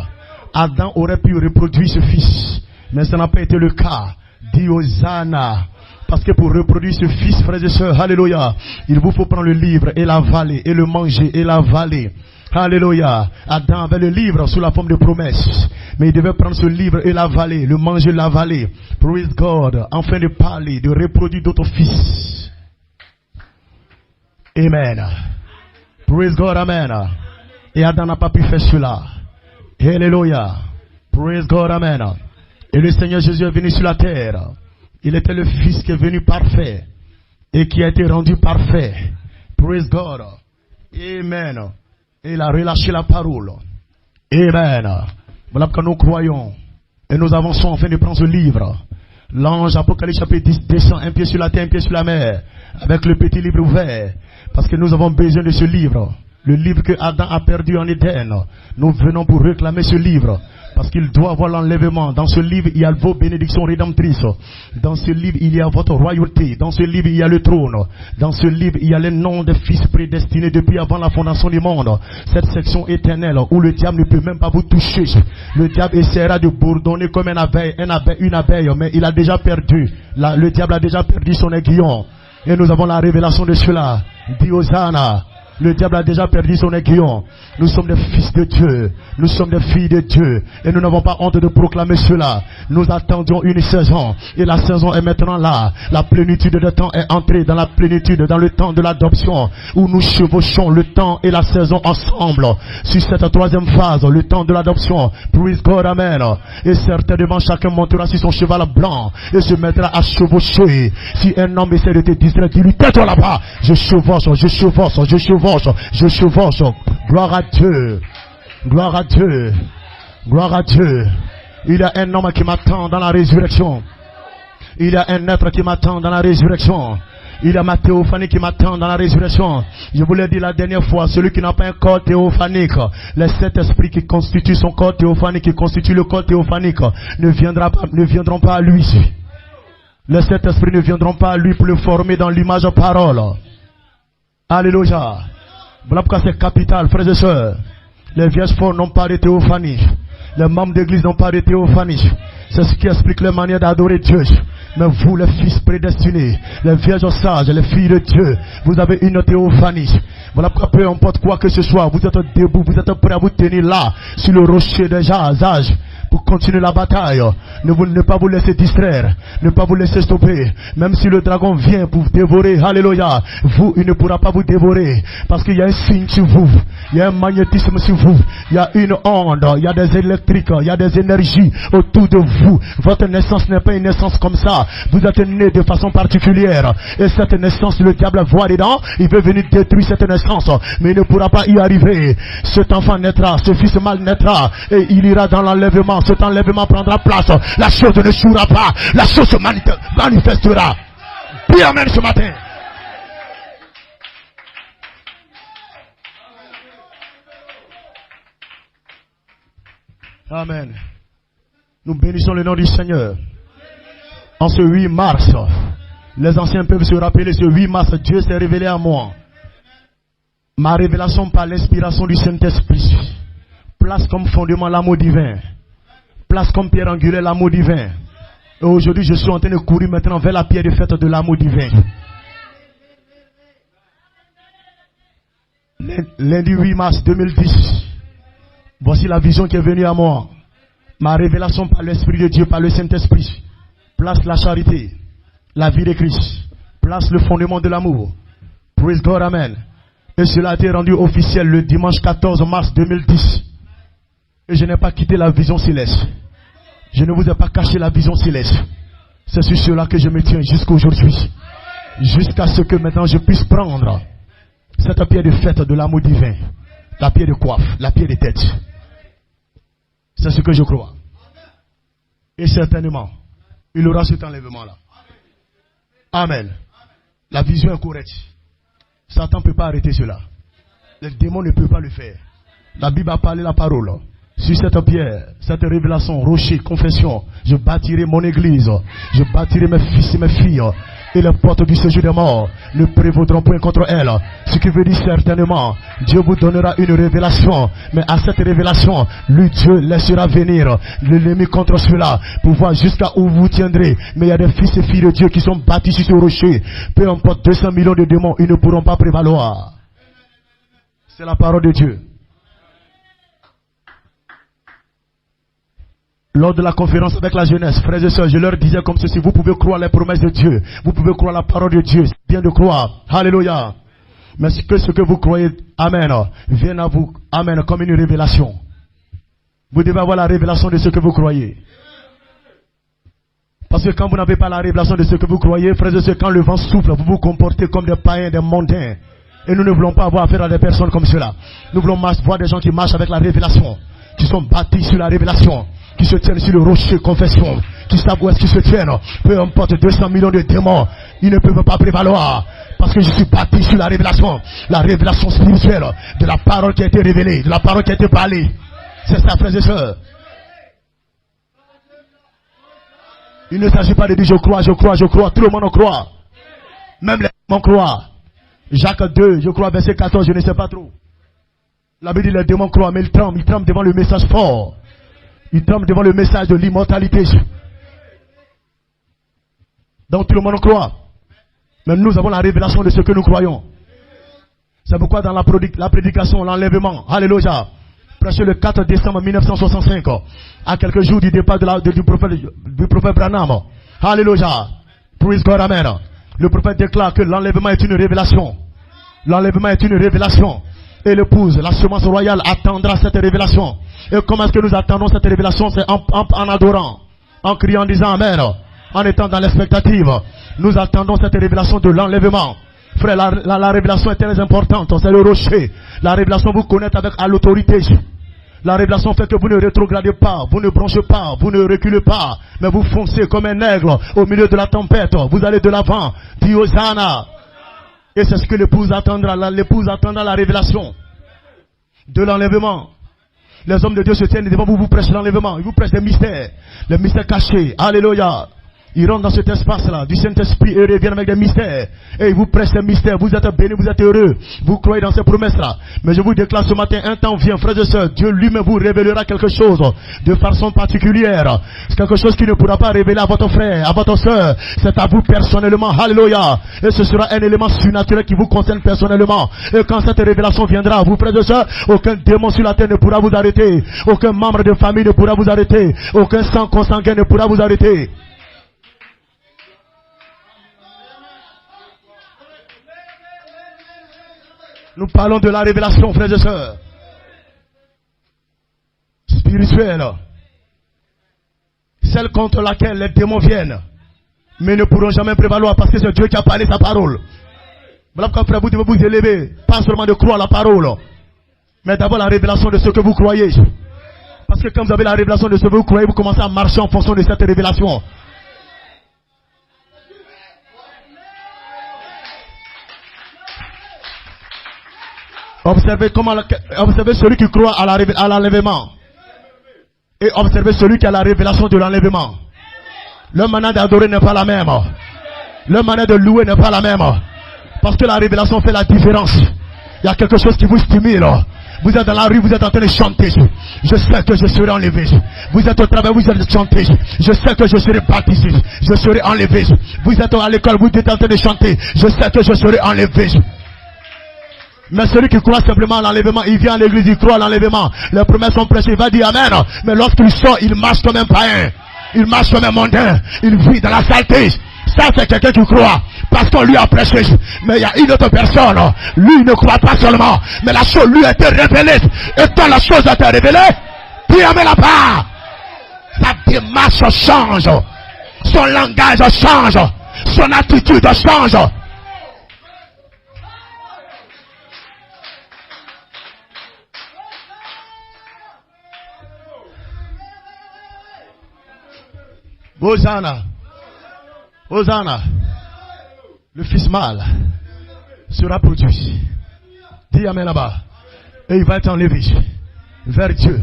Adam aurait pu reproduire ce fils, mais ça n'a pas été le cas. Dis Hosanna. Parce que pour reproduire ce fils, frères et sœurs, alléluia, il vous faut prendre le livre et l'avaler, et le manger et l'avaler. Alléluia. Adam avait le livre sous la forme de promesses, mais il devait prendre ce livre et l'avaler, le manger, l'avaler. Praise God. Enfin de parler, de reproduire d'autres fils. Amen. Praise God, amen. Et Adam n'a pas pu faire cela. Alléluia. Praise God, amen. Et le Seigneur Jésus est venu sur la terre. Il était le Fils qui est venu parfait et qui a été rendu parfait. Praise God. Amen. Et il a relâché la parole. Amen. Voilà pourquoi nous croyons. Et nous avançons afin de prendre ce livre. L'ange Apocalypse chapitre 10 descend un pied sur la terre, un pied sur la mer. Avec le petit livre ouvert. Parce que nous avons besoin de ce livre. Le livre que Adam a perdu en Éden. Nous venons pour réclamer ce livre. Parce qu'il doit avoir l'enlèvement. Dans ce livre, il y a vos bénédictions rédemptrices. Dans ce livre, il y a votre royauté. Dans ce livre, il y a le trône. Dans ce livre, il y a les noms des fils prédestinés depuis avant la fondation du monde. Cette section éternelle où le diable ne peut même pas vous toucher. Le diable essaiera de bourdonner comme une abeille, mais il a déjà perdu. Le diable a déjà perdu son aiguillon. Et nous avons la révélation de cela. Dis Hosanna. Le diable a déjà perdu son aiguillon. Nous sommes des fils de Dieu. Nous sommes des filles de Dieu. Et nous n'avons pas honte de proclamer cela. Nous attendions une saison. Et la saison est maintenant là. La plénitude de temps est entrée dans la plénitude, dans le temps de l'adoption. Où nous chevauchons le temps et la saison ensemble. Sur cette troisième phase, le temps de l'adoption. Praise God, amen. Et certainement chacun montera sur son cheval blanc. Et se mettra à chevaucher. Si un homme essaie de te distraire, dis-lui, tais-toi là-bas. Je chevauche. Je chevauche. Gloire à Dieu. Gloire à Dieu. Gloire à Dieu. Il y a un homme qui m'attend dans la résurrection. Il y a un être qui m'attend dans la résurrection. Il y a ma théophanie qui m'attend dans la résurrection. Je vous l'ai dit la dernière fois, celui qui n'a pas un corps théophanique, les 7 esprits qui constituent son corps théophanique, qui constituent le corps théophanique, ne viendront pas à lui. Les 7 esprits ne viendront pas à lui pour le former dans l'image parole. Alléluia. Voilà pourquoi c'est capital, frères et sœurs. Les vierges forts n'ont pas de théophanie. Les membres d'église n'ont pas de théophanie. C'est ce qui explique la manière d'adorer Dieu. Mais vous, les fils prédestinés, les vierges sages, les filles de Dieu, vous avez une théophanie. Voilà pourquoi peu importe quoi que ce soit, vous êtes debout, vous êtes prêts à vous tenir là, sur le rocher des âges. pour continuer la bataille. Ne pas vous laisser distraire, ne pas vous laisser stopper. Même si le dragon vient pour vous dévorer, alléluia, vous, il ne pourra pas vous dévorer. Parce qu'il y a un signe sur vous, il y a un magnétisme sur vous, il y a une onde, il y a des électriques, il y a des énergies autour de vous. Votre naissance n'est pas une naissance comme ça. Vous êtes né de façon particulière. Et cette naissance, le diable voit dedans, il veut venir détruire cette naissance. Mais il ne pourra pas y arriver. Cet enfant naîtra, ce fils mâle naîtra, et il ira dans l'enlèvement. Cet enlèvement prendra place. La chose ne jouera pas, la chose se manifestera. Puis amen ce matin. Amen. Nous bénissons le nom du Seigneur. En ce 8 mars, les anciens peuvent se rappeler, ce 8 mars, Dieu s'est révélé à moi. Ma révélation par l'inspiration du Saint-Esprit. Place comme fondement l'amour divin. Place comme pierre angulaire l'amour divin. Et aujourd'hui, je suis en train de courir maintenant vers la pierre de fête de l'amour divin. Lundi 8 mars 2010. Voici la vision qui est venue à moi. Ma révélation par l'Esprit de Dieu, par le Saint-Esprit. Place la charité, la vie de Christ. Place le fondement de l'amour. Praise God, amen. Et cela a été rendu officiel le dimanche 14 mars 2010. Et je n'ai pas quitté la vision céleste. Je ne vous ai pas caché la vision céleste. C'est sur cela que je me tiens jusqu'à aujourd'hui. Jusqu'à ce que maintenant je puisse prendre cette pierre de fête de l'amour divin. La pierre de coiffe, la pierre de tête. C'est ce que je crois. Et certainement, il aura cet enlèvement-là. Amen. La vision est correcte. Satan ne peut pas arrêter cela. Les démons ne peuvent pas le faire. La Bible a parlé la parole. Sur cette pierre, cette révélation, rocher, confession, je bâtirai mon église. Je bâtirai mes fils et mes filles. Et les portes du séjour des morts ne prévaudront point contre elles. Ce qui veut dire certainement, Dieu vous donnera une révélation. Mais à cette révélation, lui Dieu laissera venir l'ennemi contre cela pour voir jusqu'à où vous tiendrez. Mais il y a des fils et filles de Dieu qui sont bâtis sur ce rocher. Peu importe 200 millions de démons, ils ne pourront pas prévaloir. C'est la parole de Dieu. Lors de la conférence avec la jeunesse, frères et sœurs, je leur disais comme ceci: vous pouvez croire les promesses de Dieu, vous pouvez croire la parole de Dieu, c'est bien de croire, alléluia. Mais que ce que vous croyez, amen, vienne à vous, amen, comme une révélation. Vous devez avoir la révélation de ce que vous croyez. Parce que quand vous n'avez pas la révélation de ce que vous croyez, frères et sœurs, quand le vent souffle, vous vous comportez comme des païens, des mondains. Et nous ne voulons pas avoir affaire à des personnes comme cela. Nous voulons voir des gens qui marchent avec la révélation, qui sont bâtis sur la révélation, qui se tiennent sur le rocher confession, qui savent où est-ce qu'ils se tiennent. Peu importe 200 millions de démons, ils ne peuvent pas prévaloir. Parce que je suis bâti sur la révélation spirituelle de la parole qui a été révélée, de la parole qui a été parlée. C'est ça, frères et sœurs. Il ne s'agit pas de dire je crois, tout le monde en croit. Même les démons croient. Jacques 2, je crois, verset 14, je ne sais pas trop. La Bible dit les démons croient, mais ils tremblent devant le message fort. Ils tremblent devant le message de l'immortalité. Donc tout le monde croit. Mais nous avons la révélation de ce que nous croyons. C'est pourquoi dans la prédication, l'enlèvement, alléluia, prêché le 4 décembre 1965, à quelques jours du départ du prophète Branham, alléluia, praise God, amen. Le prophète déclare que l'enlèvement est une révélation. L'enlèvement est une révélation. Et l'épouse, la semence royale, attendra cette révélation. Et comment est-ce que nous attendons cette révélation? C'est en adorant, en criant, en disant amen, en étant dans l'expectative. Nous attendons cette révélation de l'enlèvement. Frère, la révélation est très importante. C'est le rocher. La révélation vous connaît à l'autorité. La révélation fait que vous ne rétrogradez pas, vous ne branchez pas, vous ne reculez pas, mais vous foncez comme un aigle au milieu de la tempête. Vous allez de l'avant. Dis Hosanna. Et c'est ce que l'épouse attendra. L'épouse attendra la révélation de l'enlèvement. Les hommes de Dieu se tiennent devant vous, vous prêchez l'enlèvement. Ils vous prêchent des mystères. Les mystères cachés. Alléluia. Ils rentrent dans cet espace-là du Saint-Esprit et reviennent avec des mystères. Et ils vous prêtent ces mystères. Vous êtes bénis, vous êtes heureux. Vous croyez dans ces promesses-là. Mais je vous déclare ce matin, un temps vient, frères et sœurs, Dieu lui-même vous révélera quelque chose de façon particulière. C'est quelque chose qui ne pourra pas révéler à votre frère, à votre sœur. C'est à vous personnellement. Alléluia. Et ce sera un élément surnaturel qui vous concerne personnellement. Et quand cette révélation viendra, vous frères et sœurs, aucun démon sur la terre ne pourra vous arrêter. Aucun membre de famille ne pourra vous arrêter. Aucun sang consanguin ne pourra vous arrêter. Nous parlons de la révélation, frères et sœurs. Spirituelle. Celle contre laquelle les démons viennent. Mais ne pourront jamais prévaloir parce que c'est Dieu qui a parlé sa parole. Voilà pourquoi, frère, vous devez vous élever. Pas seulement de croire la parole. Mais d'abord la révélation de ce que vous croyez. Parce que quand vous avez la révélation de ce que vous croyez, vous commencez à marcher en fonction de cette révélation. Observez celui qui croit à l'enlèvement. Et observez celui qui a la révélation de l'enlèvement. Le manière d'adorer n'est pas la même. Le manière de louer n'est pas la même. Parce que la révélation fait la différence. Il y a quelque chose qui vous stimule. Vous êtes dans la rue, vous êtes en train de chanter. Je sais que je serai enlevé. Vous êtes au travail, vous êtes chanté. Je sais que je serai baptisé. Je serai enlevé. Vous êtes à l'école, vous êtes en train de chanter. Je sais que je serai enlevé. Mais celui qui croit simplement à l'enlèvement, il vient à l'église, il croit à l'enlèvement. Les promesses sont prêchées, il va dire Amen. Mais lorsqu'il sort, il marche comme un païen. Il marche comme un mondain. Il vit dans la saleté. Ça, c'est quelqu'un qui croit. Parce qu'on lui a prêché. Mais il y a une autre personne. Lui, il ne croit pas seulement. Mais la chose lui a été révélée. Et quand la chose a été révélée, puis Amen là-bas. Sa démarche change. Son langage change. Son attitude change. Hosanna. Hosanna. Le fils mâle sera produit. Dis Amen là-bas. Et il va être enlevé vers Dieu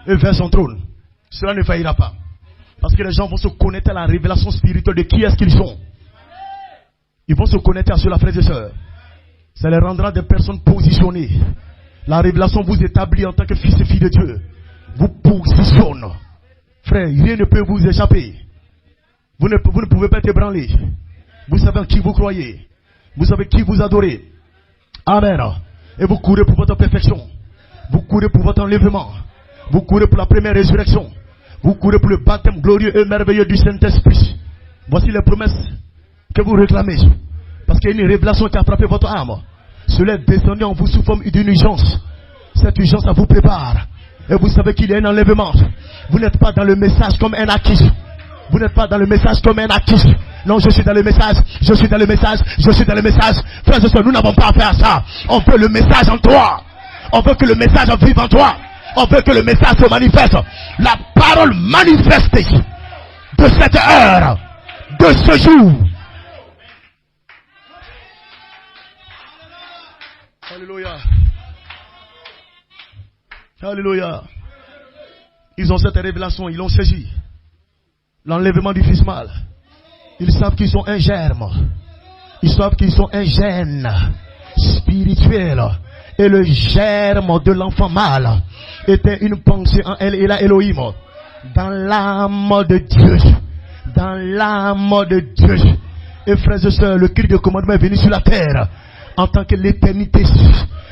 et vers son trône. Cela ne faillira pas. Parce que les gens vont se connecter à la révélation spirituelle de qui est-ce qu'ils sont. Ils vont se connecter à cela, frères et sœurs. Ça les rendra des personnes positionnées. La révélation vous établit en tant que fils et fille de Dieu. Vous positionne. Frère, rien ne peut vous échapper. Vous ne pouvez pas être ébranlé. Vous savez en qui vous croyez. Vous savez qui vous adorez. Amen. Et vous courez pour votre perfection. Vous courez pour votre enlèvement. Vous courez pour la première résurrection. Vous courez pour le baptême glorieux et merveilleux du Saint-Esprit. Voici les promesses que vous réclamez. Parce qu'il y a une révélation qui a frappé votre âme. Cela est descendu en vous sous forme d'une urgence. Cette urgence, ça vous prépare. Et vous savez qu'il y a un enlèvement. Vous n'êtes pas dans le message comme un acquis. Vous n'êtes pas dans le message comme un acquis. Non, je suis dans le message. Je suis dans le message. Je suis dans le message. Frères et sœurs, nous n'avons pas à faire ça. On veut le message en toi. On veut que le message vive en toi. On veut que le message se manifeste. La parole manifestée de cette heure, de ce jour. Alléluia. Alléluia. Ils ont cette révélation, ils l'ont saisi. L'enlèvement du fils mâle. Ils savent qu'ils sont un germe. Ils savent qu'ils sont un gène spirituel. Et le germe de l'enfant mâle était une pensée en elle et la Elohim. Dans l'âme de Dieu. Dans l'âme de Dieu. Et frères et sœurs, le cri de commandement est venu sur la terre. En tant que l'éternité.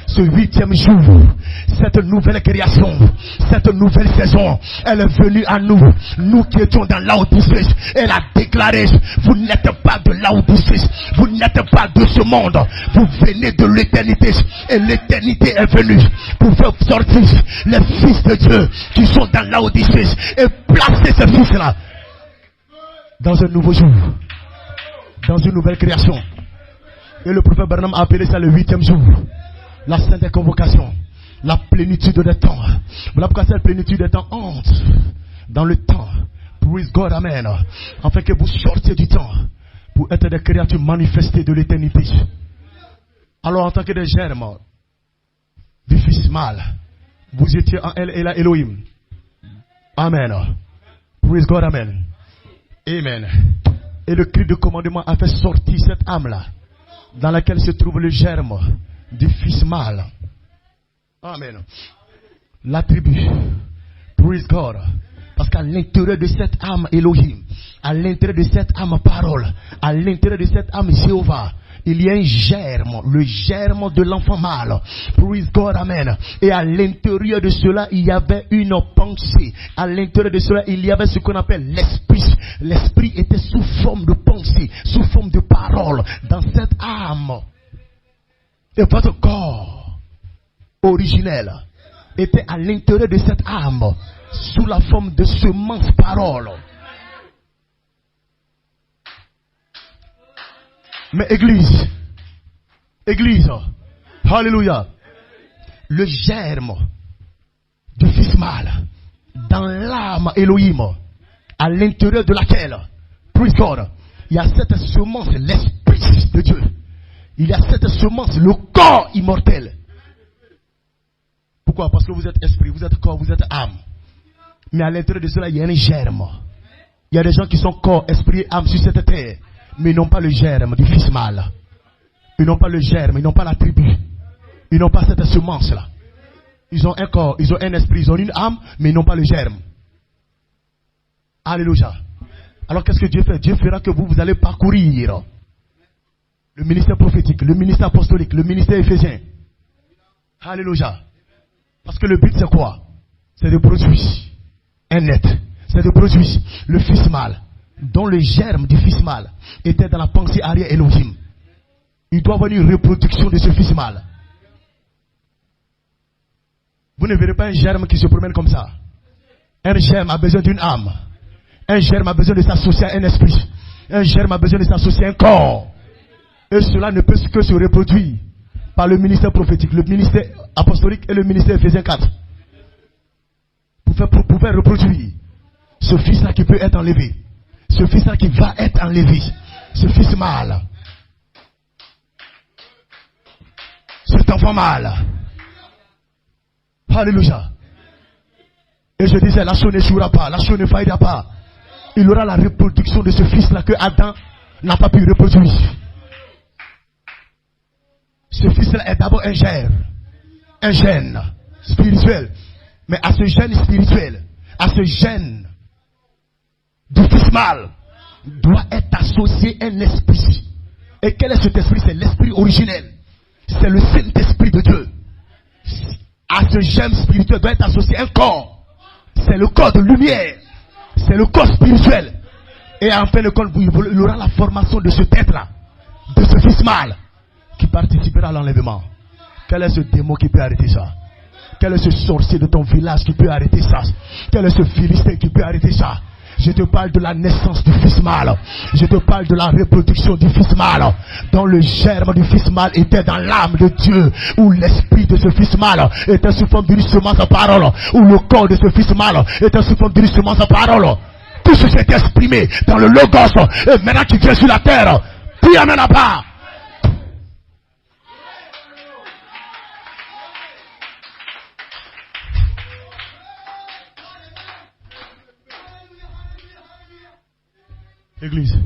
Ce 8e jour, cette nouvelle création, cette nouvelle saison, elle est venue à nous. Nous qui étions dans Laodicée, elle a déclaré, vous n'êtes pas de Laodicée, vous n'êtes pas de ce monde, vous venez de l'éternité. Et l'éternité est venue pour faire sortir les fils de Dieu qui sont dans Laodicée et placer ces fils-là dans un nouveau jour, dans une nouvelle création. Et le prophète Branham a appelé ça le 8e jour. La sainte convocation, la plénitude des temps. Voilà pourquoi cette plénitude des temps entre dans le temps. Praise God, amen. Afin que vous sortiez du temps pour être des créatures manifestées de l'éternité. Alors en tant que des germes du fils mâle, vous étiez en elle et la Elohim. Amen. Praise God, amen. Amen. Et le cri de commandement a fait sortir cette âme-là, dans laquelle se trouve le germe du fils mâle. Amen. La tribu. Praise God. Parce qu'à l'intérieur de cette âme Elohim, à l'intérieur de cette âme parole, à l'intérieur de cette âme Jéhovah, il y a un germe, le germe de l'enfant mâle. Praise God, amen. Et à l'intérieur de cela, il y avait une pensée. À l'intérieur de cela, il y avait ce qu'on appelle l'esprit. L'esprit était sous forme de pensée, sous forme de parole, dans cette âme. Et votre corps originel était à l'intérieur de cette âme, sous la forme de semence parole. Mais église, alléluia, le germe du fils mâle dans l'âme Elohim, à l'intérieur de laquelle, praise God, il y a cette semence, l'esprit de Dieu. Il y a cette semence, le corps immortel. Pourquoi? Parce que vous êtes esprit, vous êtes corps, vous êtes âme. Mais à l'intérieur de cela, il y a un germe. Il y a des gens qui sont corps, esprit et âme sur cette terre, mais ils n'ont pas le germe du fils mâle. Ils n'ont pas le germe, ils n'ont pas la tribu. Ils n'ont pas cette semence-là. Ils ont un corps, ils ont un esprit, ils ont une âme, mais ils n'ont pas le germe. Alléluia. Alors qu'est-ce que Dieu fait? Dieu fera que vous allez parcourir le ministère prophétique, le ministère apostolique, le ministère éphésien. Alléluia. Parce que le but c'est quoi? C'est de produire un être. C'est de produire le fils mâle, dont le germe du fils mâle était dans la pensée arrière Elohim. Il doit y avoir une reproduction de ce fils mâle. Vous ne verrez pas un germe qui se promène comme ça. Un germe a besoin d'une âme. Un germe a besoin de s'associer à un esprit. Un germe a besoin de s'associer à un corps. Et cela ne peut que se reproduire par le ministère prophétique, le ministère apostolique et le ministère Éphésiens 4. Pour faire reproduire ce fils-là qui peut être enlevé. Ce fils-là qui va être enlevé. Ce fils mâle. Cet enfant mâle. Alléluia. Et je disais, la chose n'échouera pas, la chose ne faillira pas. Il aura la reproduction de ce fils-là que Adam n'a pas pu reproduire. Ce fils-là est d'abord un gène spirituel. Mais à ce gène spirituel, à ce gène du fils mâle, doit être associé un esprit. Et quel est cet esprit? C'est l'esprit originel. C'est le Saint-Esprit de Dieu. À ce gène spirituel doit être associé un corps. C'est le corps de lumière. C'est le corps spirituel. Et en fin de compte, il aura la formation de ce tête-là, de ce fils mâle, qui participera à l'enlèvement. Quel est ce démon qui peut arrêter ça? Quel est ce sorcier de ton village qui peut arrêter ça? Quel est ce philistin qui peut arrêter ça? Je te parle de la naissance du fils mâle. Je te parle de la reproduction du fils mâle. Dont le germe du fils mâle était dans l'âme de Dieu. Où l'esprit de ce fils mâle était sous forme d'une semence parole. Où le corps de ce fils mâle était sous forme d'une semence parole. Tout ce qui s'est exprimé dans le logos. Et maintenant qui vient sur la terre. Puis amène à part. Église.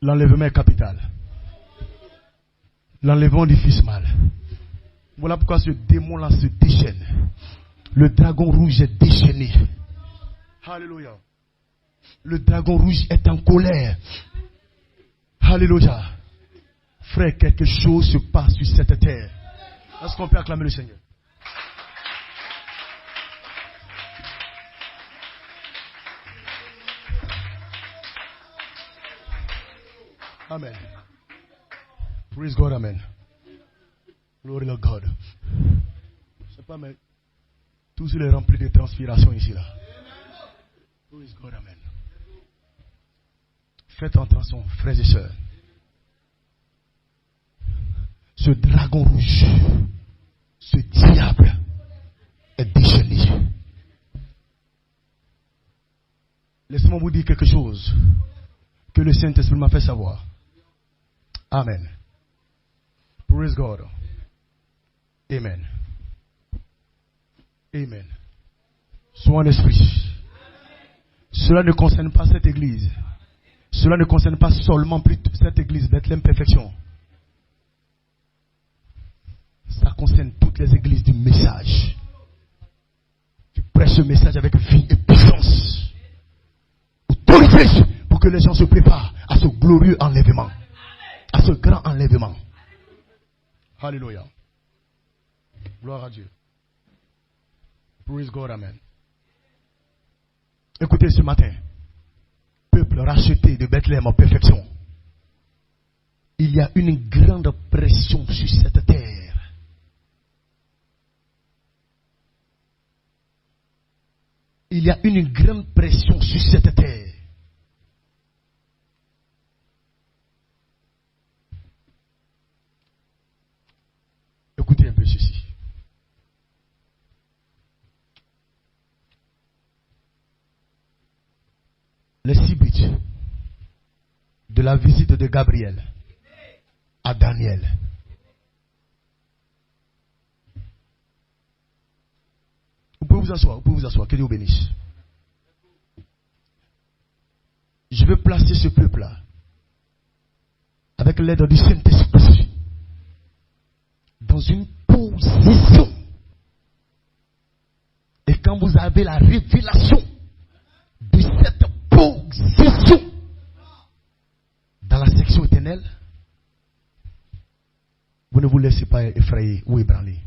L'enlèvement est capital. L'enlèvement du fils mâle. Voilà pourquoi ce démon-là se déchaîne. Le dragon rouge est déchaîné. Alléluia. Le dragon rouge est en colère. Alléluia. Frère, quelque chose se passe sur cette terre. Est-ce qu'on peut acclamer le Seigneur? Amen. Praise God, amen. Glory to God. Je sais pas, mais tout est rempli de transpiration ici, là. Praise God, amen. Faites attention, frères et sœurs. Ce dragon rouge, ce diable est déchaîné. Laissez-moi vous dire quelque chose que le Saint-Esprit m'a fait savoir. Amen. Praise God. Amen. Amen. Sois en esprit. Cela ne concerne pas cette église. Cela ne concerne pas seulement cette église, Bethléem Perfection. Ça concerne toutes les églises du message. Tu prêches ce message avec vie et puissance. Autorité pour que les gens se préparent à ce glorieux enlèvement. À ce grand enlèvement. Alléluia. Gloire à Dieu. Praise God, amen. Écoutez ce matin. Peuple racheté de Bethléem en perfection. Il y a une grande pression sur cette terre. Il y a une grande pression sur cette terre. Écoutez un peu ceci. Les 6 buts de la visite de Gabriel à Daniel. Vous pouvez vous asseoir, que Dieu vous bénisse. Je veux placer ce peuple-là avec l'aide du Saint-Esprit dans une position. Et quand vous avez la révélation de cette position dans la section éternelle, vous ne vous laissez pas effrayer ou ébranler.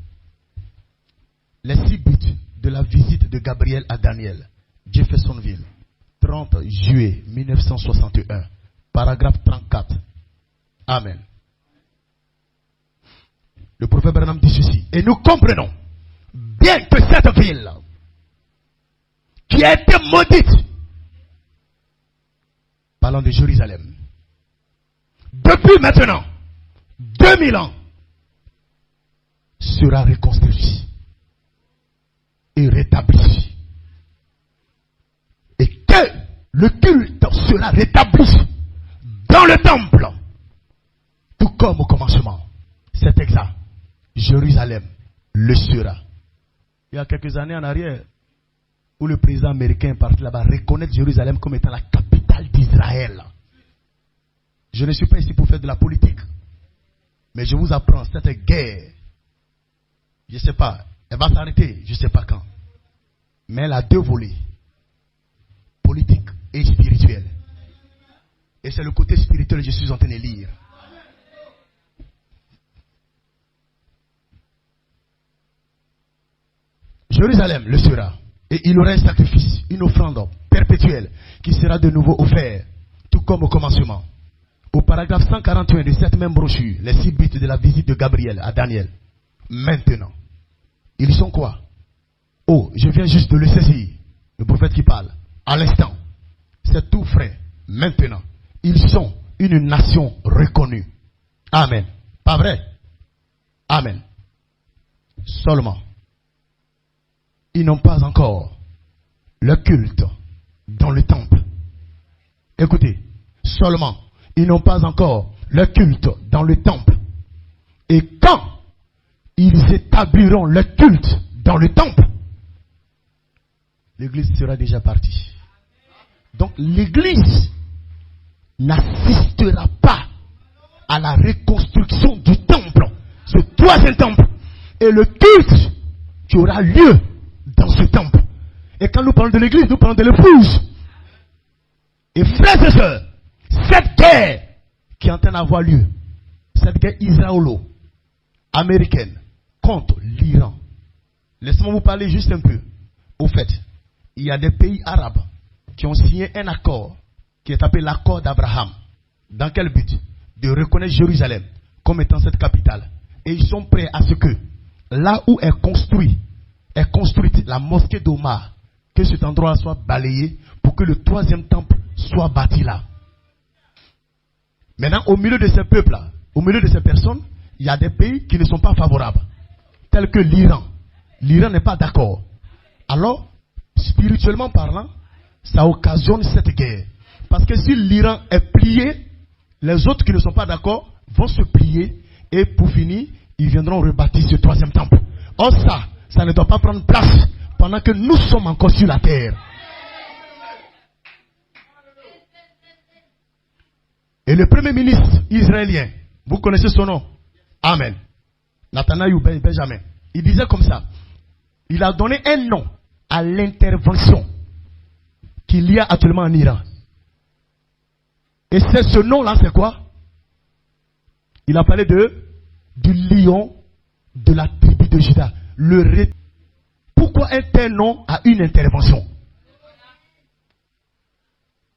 Les 6 buts de la visite de Gabriel à Daniel, Jeffersonville, 30 juillet 1961, paragraphe 34. Amen. Le prophète Branham dit ceci: et nous comprenons bien que cette ville qui a été maudite, parlant de Jérusalem, depuis maintenant 2000 ans, sera reconstruite et rétablie. Et que le culte sera rétabli dans le temple, tout comme au commencement. C'est exact. Jérusalem le sera. Il y a quelques années en arrière, où le président américain est parti là-bas reconnaître Jérusalem comme étant la capitale d'Israël. Je ne suis pas ici pour faire de la politique, mais je vous apprends cette guerre. Je ne sais pas, elle va s'arrêter, je ne sais pas quand. Mais elle a 2 volets, politique et spirituel. Et c'est le côté spirituel que je suis en train de lire. Jérusalem le sera. Et il aura un sacrifice, une offrande perpétuelle qui sera de nouveau offerte, tout comme au commencement. Au paragraphe 141 de cette même brochure, les 6 buts de la visite de Gabriel à Daniel. Maintenant, ils sont quoi? Oh, je viens juste de le saisir. Le prophète qui parle, à l'instant. C'est tout frais. Maintenant, ils sont une nation reconnue. Amen. Pas vrai? Amen. Seulement, ils n'ont pas encore le culte dans le temple. Écoutez, seulement, ils n'ont pas encore le culte dans le temple. Et quand ils établiront le culte dans le temple, l'église sera déjà partie. Donc l'église n'assistera pas à la reconstruction du temple, ce 3e temple, et le culte qui aura lieu dans ce temple. Et quand nous parlons de l'église, nous parlons de l'épouse. Et frères et sœurs, cette guerre qui est en train d'avoir lieu, cette guerre israélo-américaine contre l'Iran, laissez-moi vous parler juste un peu. Au fait, il y a des pays arabes qui ont signé un accord qui est appelé l'accord d'Abraham. Dans quel but? De reconnaître Jérusalem comme étant cette capitale. Et ils sont prêts à ce que, là où est construite la mosquée d'Omar, que cet endroit soit balayé pour que le 3e temple soit bâti là. Maintenant, au milieu de ces peuples-là, au milieu de ces personnes, il y a des pays qui ne sont pas favorables, tels que l'Iran. L'Iran n'est pas d'accord. Alors, spirituellement parlant, ça occasionne cette guerre. Parce que si l'Iran est plié, les autres qui ne sont pas d'accord vont se plier et pour finir, ils viendront rebâtir ce 3e temple. Or ça ne doit pas prendre place pendant que nous sommes encore sur la terre. Et le premier ministre israélien, vous connaissez son nom? Amen. Nathanaël ou Benjamin. Il disait comme ça. Il a donné un nom à l'intervention qu'il y a actuellement en Iran. Et c'est ce nom-là, c'est quoi? Il a parlé du lion de la tribu de Juda. Pourquoi un tel nom a une intervention?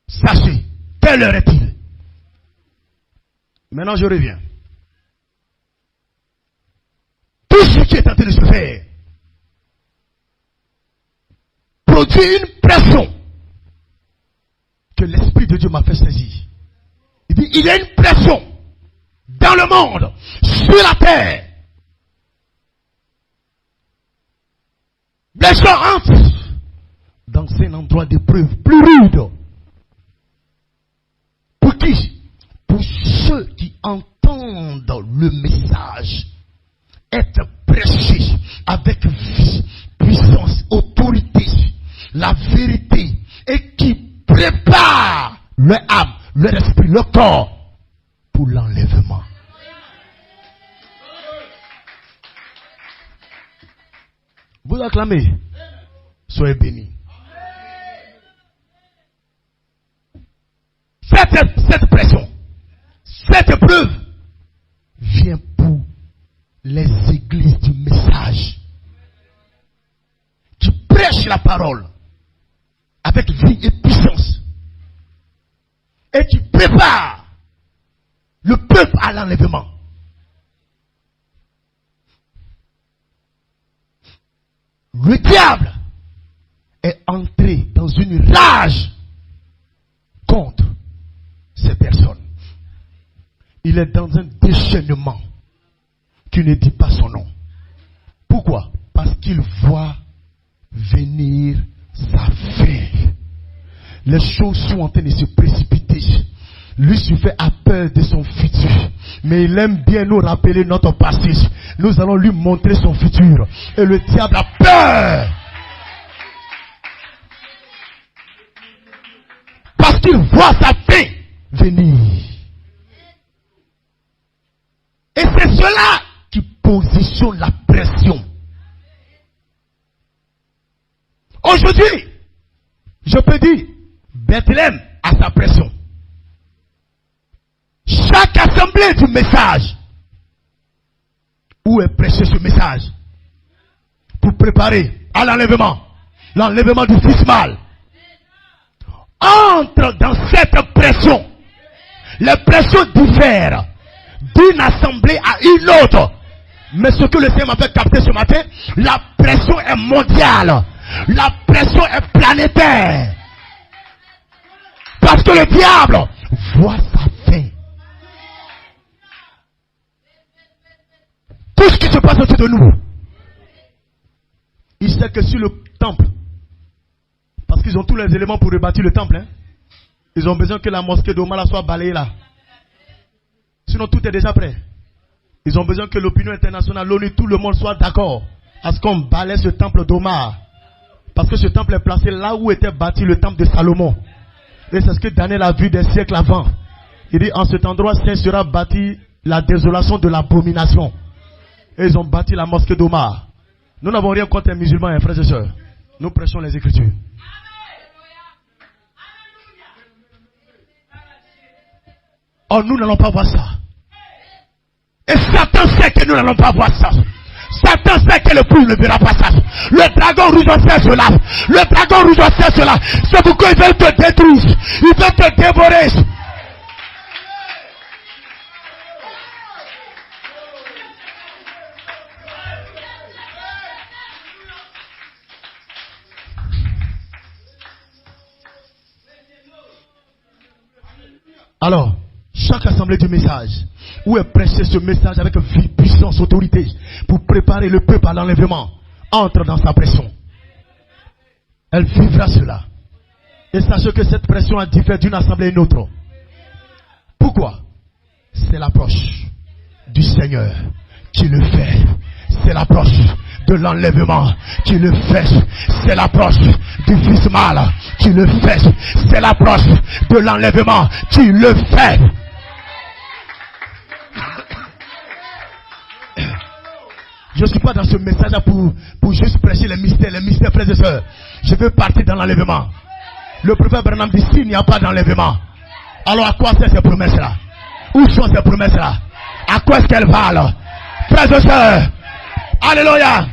Sachez, quelle heure est-il? Maintenant je reviens. Tout ce qui est en train de se faire produit une pression que l'Esprit de Dieu m'a fait saisir. Il dit, il y a une pression dans le monde, sur la terre. Les gens entrent dans un endroit d'épreuve plus rude. Pour qui? Pour ceux qui entendent le message être prêché avec vie, puissance, autorité, la vérité, et qui préparent leur âme, leur esprit, leur corps pour l'enlèvement. Vous acclamez. Soyez bénis. Cette pression, cette épreuve vient pour les églises du message qui prêchent la parole avec vie et puissance et qui préparent le peuple à l'enlèvement. Le diable est entré dans une rage contre ces personnes. Il est dans un déchaînement qui ne dit pas son nom. Pourquoi? Parce qu'il voit venir sa fin. Les choses sont en train de se précipiter. Lucifer a peur de son futur, mais il aime bien nous rappeler notre passé. Nous allons lui montrer son futur. Et le diable a peur, parce qu'il voit sa fin venir. Et c'est cela qui positionne la pression. Aujourd'hui, je peux dire, Bethléem a sa pression. Chaque assemblée du message, où est prêché ce message, pour préparer à l'enlèvement du fils mâle, entre dans cette pression. Les pressions diffèrent d'une assemblée à une autre. Mais ce que le Seigneur m'a fait capter ce matin, la pression est mondiale. La pression est planétaire. Parce que le diable voit sa fin. Tout ce qui se passe autour de nous, il sait que sur le temple, parce qu'ils ont tous les éléments pour rebâtir le temple, hein, ils ont besoin que la mosquée d'Omar soit balayée là. Sinon tout est déjà prêt. Ils ont besoin que l'opinion internationale, l'ONU, tout le monde soit d'accord à ce qu'on balaye ce temple d'Omar. Parce que ce temple est placé là où était bâti le temple de Salomon. Et c'est ce que Daniel a vu des siècles avant. Il dit, en cet endroit saint sera bâti la désolation de l'abomination. Et ils ont bâti la mosquée d'Omar. Nous n'avons rien contre les musulmans, hein, frères et sœurs. Nous prêchons les Écritures. Oh, nous n'allons pas voir ça. Et Satan sait que nous n'allons pas voir ça. Satan sait que le peuple ne verra pas ça. Le dragon rouge va faire cela. Le dragon rouge va faire cela. C'est pourquoi ils veulent te détruire. Ils veulent te dévorer. Alors, chaque assemblée du message, où est prêché ce message avec vie, puissance, autorité, pour préparer le peuple à l'enlèvement, entre dans sa pression. Elle vivra cela. Et sachez que cette pression a diffère d'une assemblée à une autre. Pourquoi? C'est l'approche du Seigneur qui le fait. C'est l'approche de l'enlèvement qui le fait. C'est l'approche du fils mâle qui le fait. C'est l'approche de l'enlèvement qui le fait. Je ne suis pas dans ce message-là pour juste prêcher les mystères, frères et sœurs. Je veux partir dans l'enlèvement. Le prophète Branham dit, s'il n'y a pas d'enlèvement, alors à quoi servent ces promesses-là? Où sont ces promesses-là? À quoi est-ce qu'elles valent? Frères et sœurs, alléluia.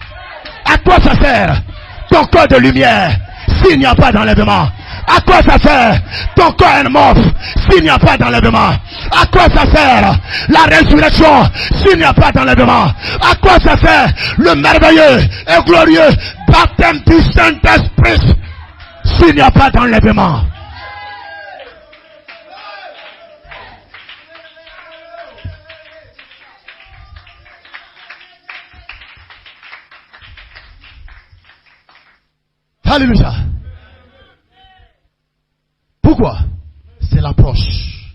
À quoi ça sert ton corps de lumière s'il n'y a pas d'enlèvement? À quoi ça sert ton corps est mort s'il n'y a pas d'enlèvement? À quoi ça sert la résurrection s'il n'y a pas d'enlèvement? À quoi ça sert le merveilleux et glorieux baptême du Saint-Esprit s'il n'y a pas d'enlèvement? Alléluia. Pourquoi? C'est l'approche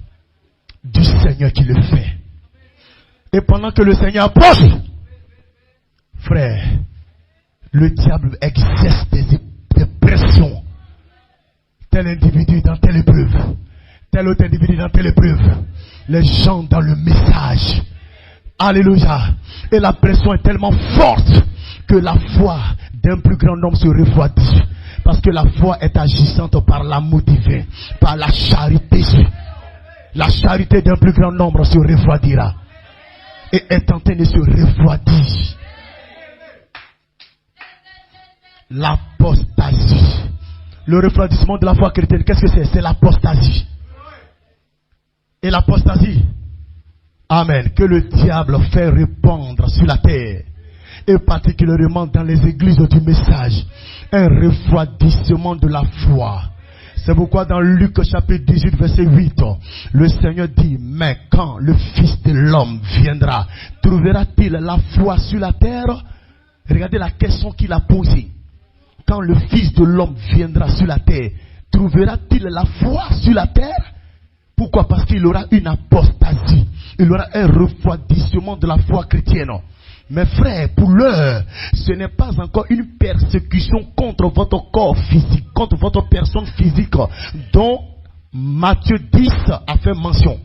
du Seigneur qui le fait. Et pendant que le Seigneur approche, frère, le diable exerce des pressions. Tel individu dans telle épreuve, tel autre individu dans telle épreuve. Les gens dans le message. Alléluia. Et la pression est tellement forte que la foi d'un plus grand nombre se refroidit. Parce que la foi est agissante par l'amour divin, par la charité. La charité d'un plus grand nombre se refroidira. Et est en train de se refroidir. L'apostasie. Le refroidissement de la foi chrétienne, qu'est-ce que c'est? C'est l'apostasie. Et l'apostasie, amen, que le diable fait répandre sur la terre, et particulièrement dans les églises du message, un refroidissement de la foi. C'est pourquoi dans Luc chapitre 18 verset 8, le Seigneur dit, mais quand le Fils de l'homme viendra, trouvera-t-il la foi sur la terre? Regardez la question qu'il a posée. Quand le Fils de l'homme viendra sur la terre, trouvera-t-il la foi sur la terre? Pourquoi? Parce qu'il aura une apostasie. Il aura un refroidissement de la foi chrétienne. Mes frères, pour l'heure, ce n'est pas encore une persécution contre votre corps physique, contre votre personne physique, dont Matthieu 10 a fait mention.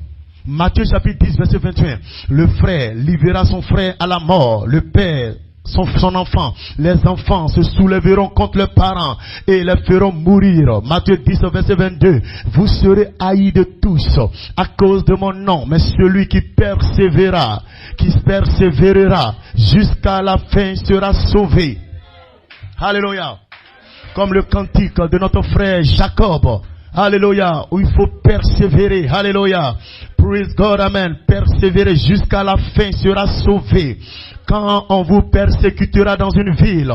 Matthieu chapitre 10 verset 21. Le frère livrera son frère à la mort, le père son enfant. Les enfants se soulèveront contre leurs parents et les feront mourir. Matthieu 10 verset 22. Vous serez haïs de tous à cause de mon nom, mais celui qui persévérera jusqu'à la fin sera sauvé. Alléluia. Comme le cantique de notre frère Jacob. Alléluia. Où il faut persévérer. Alléluia. Praise God. Amen. Persévérer jusqu'à la fin sera sauvé. Quand on vous persécutera dans une ville,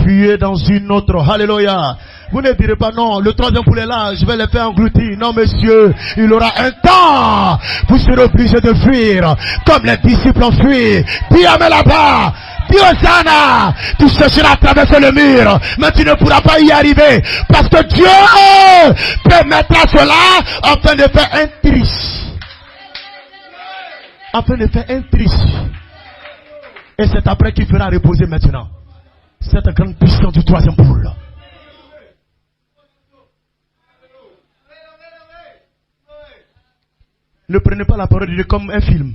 fuyez dans une autre. Alléluia. Vous ne direz pas non, le troisième poulet est là, je vais le faire engloutir. Non, monsieur, il aura un temps. Vous serez obligés de fuir, comme les disciples ont fui. Dis amen là-bas. Dis Hosanna. Tu chercheras à traverser le mur, mais tu ne pourras pas y arriver. Parce que Dieu permettra cela afin de faire un tri. Afin de faire un tri. Et c'est après qu'il fera reposer maintenant cette grande puissance du troisième poule. Ne prenez pas la parole de Dieu comme un film.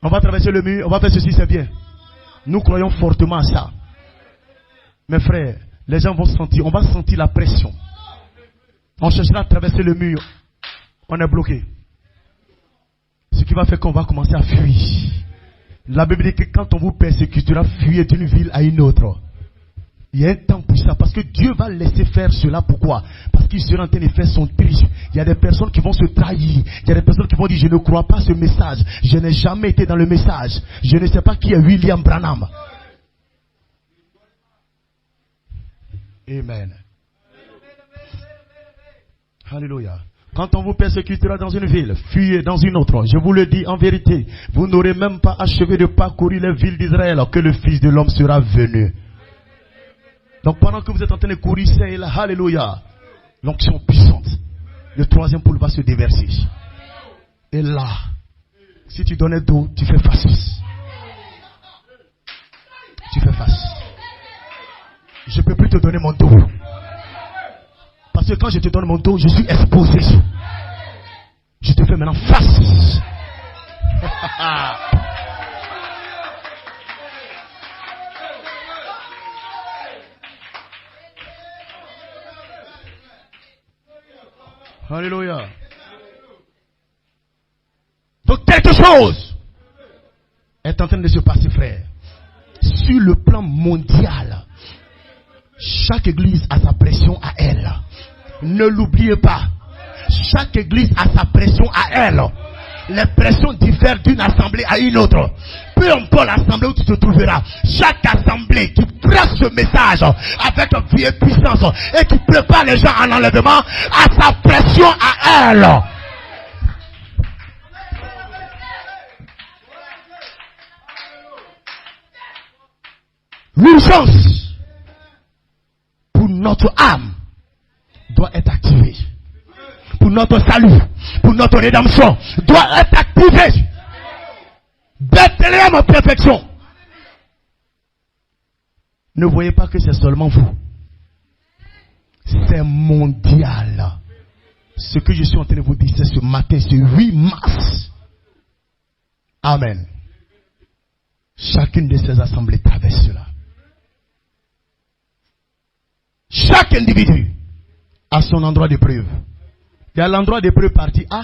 On va traverser le mur, on va faire ceci, c'est bien. Nous croyons fortement à ça. Mes frères, les gens vont sentir, on va sentir la pression. On cherchera à traverser le mur. On est bloqué. Ce qui va faire qu'on va commencer à fuir. La Bible dit que quand on vous persécutera, fuyez d'une ville à une autre. Il y a un temps pour ça, parce que Dieu va laisser faire cela. Pourquoi? Parce qu'il sera en train de faire son tri. Il y a des personnes qui vont se trahir. Il y a des personnes qui vont dire, je ne crois pas ce message. Je n'ai jamais été dans le message. Je ne sais pas qui est William Branham. Amen. Alléluia. Quand on vous persécutera dans une ville, fuyez dans une autre. Je vous le dis en vérité, vous n'aurez même pas achevé de parcourir les villes d'Israël que le Fils de l'homme sera venu. Donc pendant que vous êtes en train de courir, c'est là, alléluia, l'onction puissante. Le troisième poule va se déverser. Et là, si tu donnais dos, tu fais face. Tu fais face. Je ne peux plus te donner mon dos. Parce que quand je te donne mon dos, je suis exposé. Je te fais maintenant face. Alléluia. Donc quelque chose est en train de se passer, frère. Sur le plan mondial, chaque église a sa pression à elle. Ne l'oubliez pas. Chaque église a sa pression à elle. Les pressions diffèrent d'une assemblée à une autre. Peu importe l'assemblée où tu te trouveras, chaque assemblée qui presse ce message avec vieille puissance et qui prépare les gens à l'enlèvement a sa pression à elle. L'urgence pour notre âme doit être activée. Pour notre salut, pour notre rédemption, doit être activée. Bethléem en perfection. Ne voyez pas que c'est seulement vous. C'est mondial. Ce que je suis en train de vous dire, c'est ce matin, ce 8 mars. Amen. Chacune de ces assemblées traverse cela. Chaque individu a son endroit de preuve. Il y a l'endroit de preuve partie A,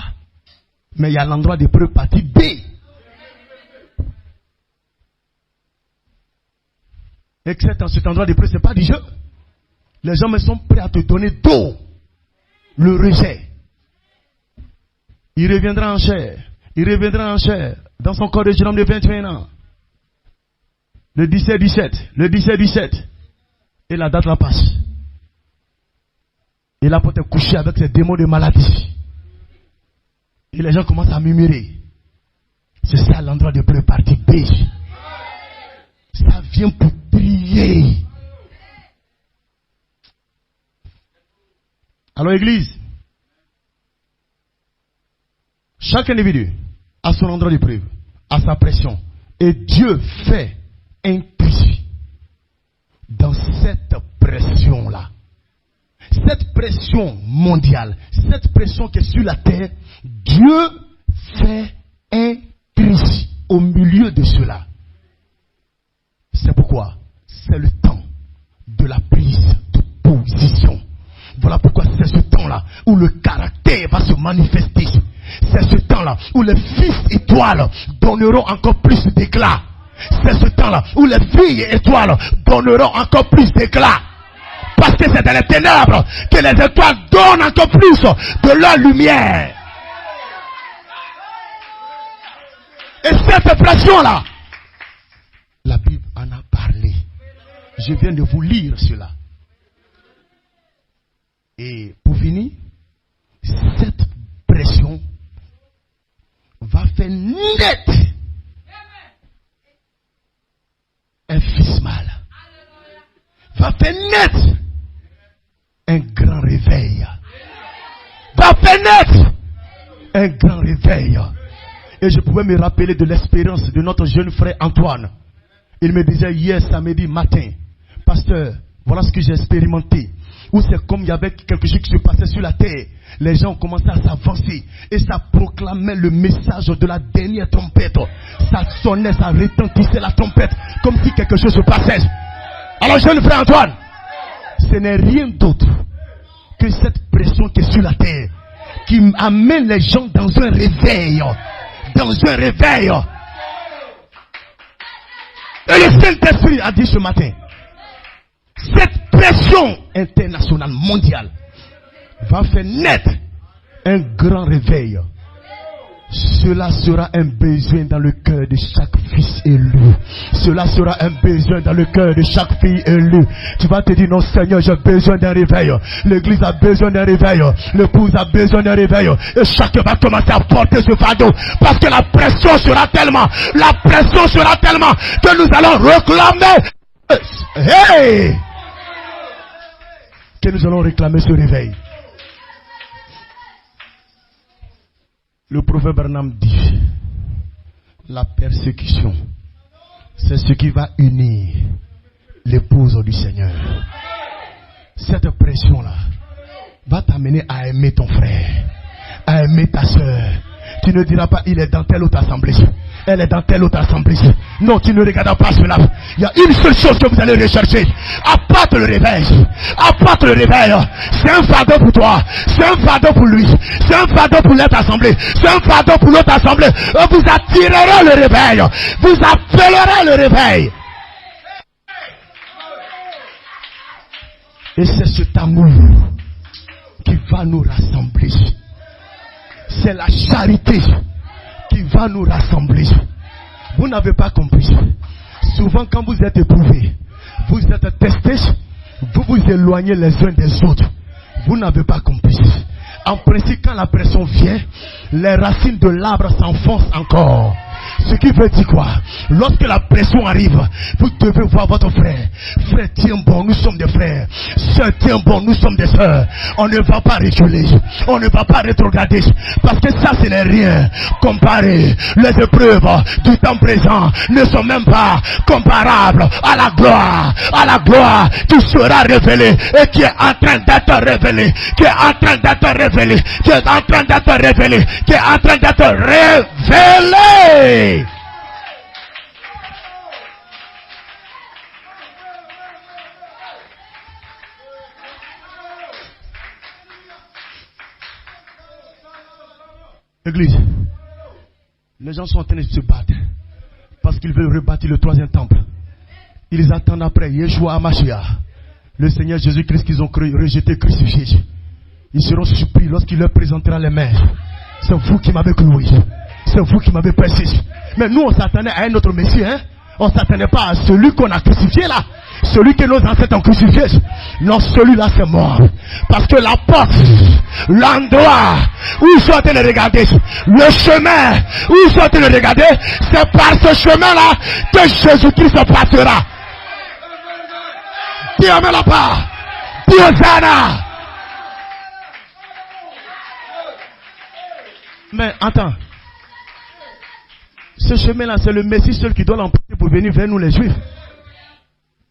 mais il y a l'endroit de preuve partie B. Et que cet endroit de preuve, ce n'est pas du jeu. Les hommes sont prêts à te donner d'eau. Le rejet. Il reviendra en chair. Il reviendra en chair. Dans son corps de jeune homme de 21 ans. Le 17-17. Le 17-17. Et la date la passe. Et là, pour te coucher avec ces démons de maladie. Et les gens commencent à murmurer. C'est ça l'endroit de preuve partie B. Ça vient pour prier. Alors, Église, chaque individu a son endroit de preuve, a sa pression. Et Dieu fait un tri dans cette pression-là. Cette pression mondiale, cette pression qui est sur la terre, Dieu fait un tri au milieu de cela. C'est pourquoi c'est le temps de la prise de position. Voilà pourquoi c'est ce temps-là où le caractère va se manifester. C'est ce temps-là où les fils étoiles donneront encore plus d'éclat. C'est ce temps-là où les filles étoiles donneront encore plus d'éclat. Parce que c'est dans les ténèbres que les étoiles donnent encore plus de leur lumière. Et cette pression-là, la Bible en a parlé. Je viens de vous lire cela. Et pour finir, cette pression va faire naître un fils mâle. Va faire naître un grand réveil. Va faire naître un grand réveil. Et je pouvais me rappeler de l'expérience de notre jeune frère Antoine. Il me disait hier samedi matin, pasteur, voilà ce que j'ai expérimenté. Où c'est comme il y avait quelque chose qui se passait sur la terre. Les gens commençaient à s'avancer. Et ça proclamait le message de la dernière trompette. Ça sonnait, ça retentissait la trompette. Comme si quelque chose se passait. Alors jeune frère Antoine, ce n'est rien d'autre que cette pression qui est sur la terre. Qui amène les gens dans un réveil. Dans un réveil. Et le Saint-Esprit a dit ce matin, cette pression internationale mondiale va faire naître un grand réveil. Cela sera un besoin dans le cœur de chaque fils élu. Cela sera un besoin dans le cœur de chaque fille élue. Tu vas te dire, non Seigneur, j'ai besoin d'un réveil. L'église a besoin d'un réveil. L'épouse a besoin d'un réveil. Et chacun va commencer à porter ce fardeau. Parce que la pression sera tellement que nous allons réclamer. Hey! Que nous allons réclamer ce réveil. Le prophète Branham dit, la persécution, c'est ce qui va unir l'épouse du Seigneur. Cette pression-là va t'amener à aimer ton frère, à aimer ta soeur. Tu ne diras pas, il est dans telle autre assemblée. Elle est dans telle autre assemblée. Non, tu ne regardes pas cela. Il y a une seule chose que vous allez rechercher. Apporte le réveil. Apporte le réveil. C'est un fardeau pour toi. C'est un fardeau pour lui. C'est un fardeau pour l'autre assemblée. C'est un fardeau pour l'autre assemblée. Vous attirerez le réveil. Vous appellerez le réveil. Et c'est cet amour qui va nous rassembler. C'est la charité qui va nous rassembler. Vous n'avez pas compris. Souvent quand vous êtes éprouvés, vous êtes testés, vous vous éloignez les uns des autres. Vous n'avez pas compris. En principe, quand la pression vient, les racines de l'arbre s'enfoncent encore. Ce qui veut dire quoi? Lorsque la pression arrive, vous devez voir votre frère. Frère, tiens bon, nous sommes des frères. Sœur, tiens bon, nous sommes des sœurs. On ne va pas reculer. On ne va pas rétrograder. Parce que ça, ce n'est rien. Comparé, les épreuves du temps présent ne sont même pas comparables à la gloire. À la gloire qui sera révélée et qui est en train d'être révélée. Qui est en train d'être révélée. Qui est en train d'être révélée. Qui est en train d'être révélée. Église, les gens sont en train de se battre parce qu'ils veulent rebâtir le troisième temple. Ils attendent après Yeshua Hamashiach, le Seigneur Jésus-Christ qu'ils ont rejeté, crucifié. Ils seront surpris lorsqu'il leur présentera les mains. C'est vous qui m'avez cloué. C'est vous qui m'avez pressé. Mais nous on s'attendait à un autre Messie, hein? On ne s'attendait pas à celui qu'on a crucifié là. Celui que nos ancêtres ont crucifié. Non, celui-là c'est mort. Parce que la porte, l'endroit où ils sont en train de regarder, le chemin où ils sont en train de regarder, c'est par ce chemin-là que Jésus-Christ se passera. Dis amen là-bas. Dis Hosanna. Mais attends. Ce chemin-là, c'est le Messie seul qui doit l'emporter pour venir vers nous les Juifs.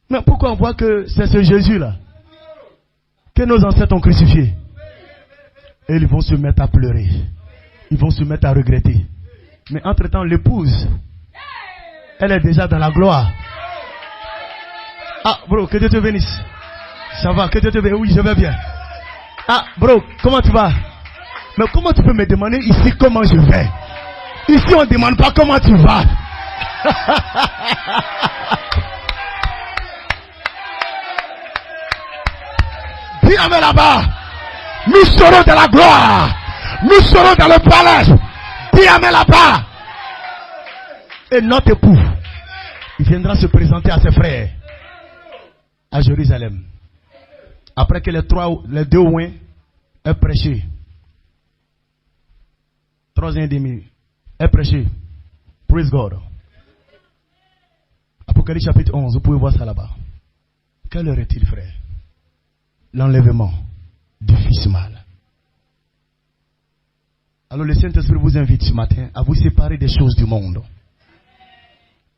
Mais pourquoi on voit que c'est ce Jésus-là que nos ancêtres ont crucifié? Et ils vont se mettre à pleurer. Ils vont se mettre à regretter. Mais entre-temps, l'épouse, elle est déjà dans la gloire. Ah, bro, que Dieu te bénisse. Ça va, que Dieu te bénisse. Oui, je vais bien. Ah, bro, comment tu vas? Mais comment tu peux me demander ici comment je vais? Ici, on ne demande pas comment tu vas. Dis amen là-bas. Nous serons dans la gloire. Nous serons dans le palais. Dis amen là-bas. Et notre époux, il viendra se présenter à ses frères à Jérusalem. Après que les deux ouins aient prêché. 3 ans et demi. Aient prêché. Praise God. Apocalypse chapitre 11, vous pouvez voir ça là-bas. Quelle heure est-il, frère? L'enlèvement du Fils mal. Alors le Saint-Esprit vous invite ce matin à vous séparer des choses du monde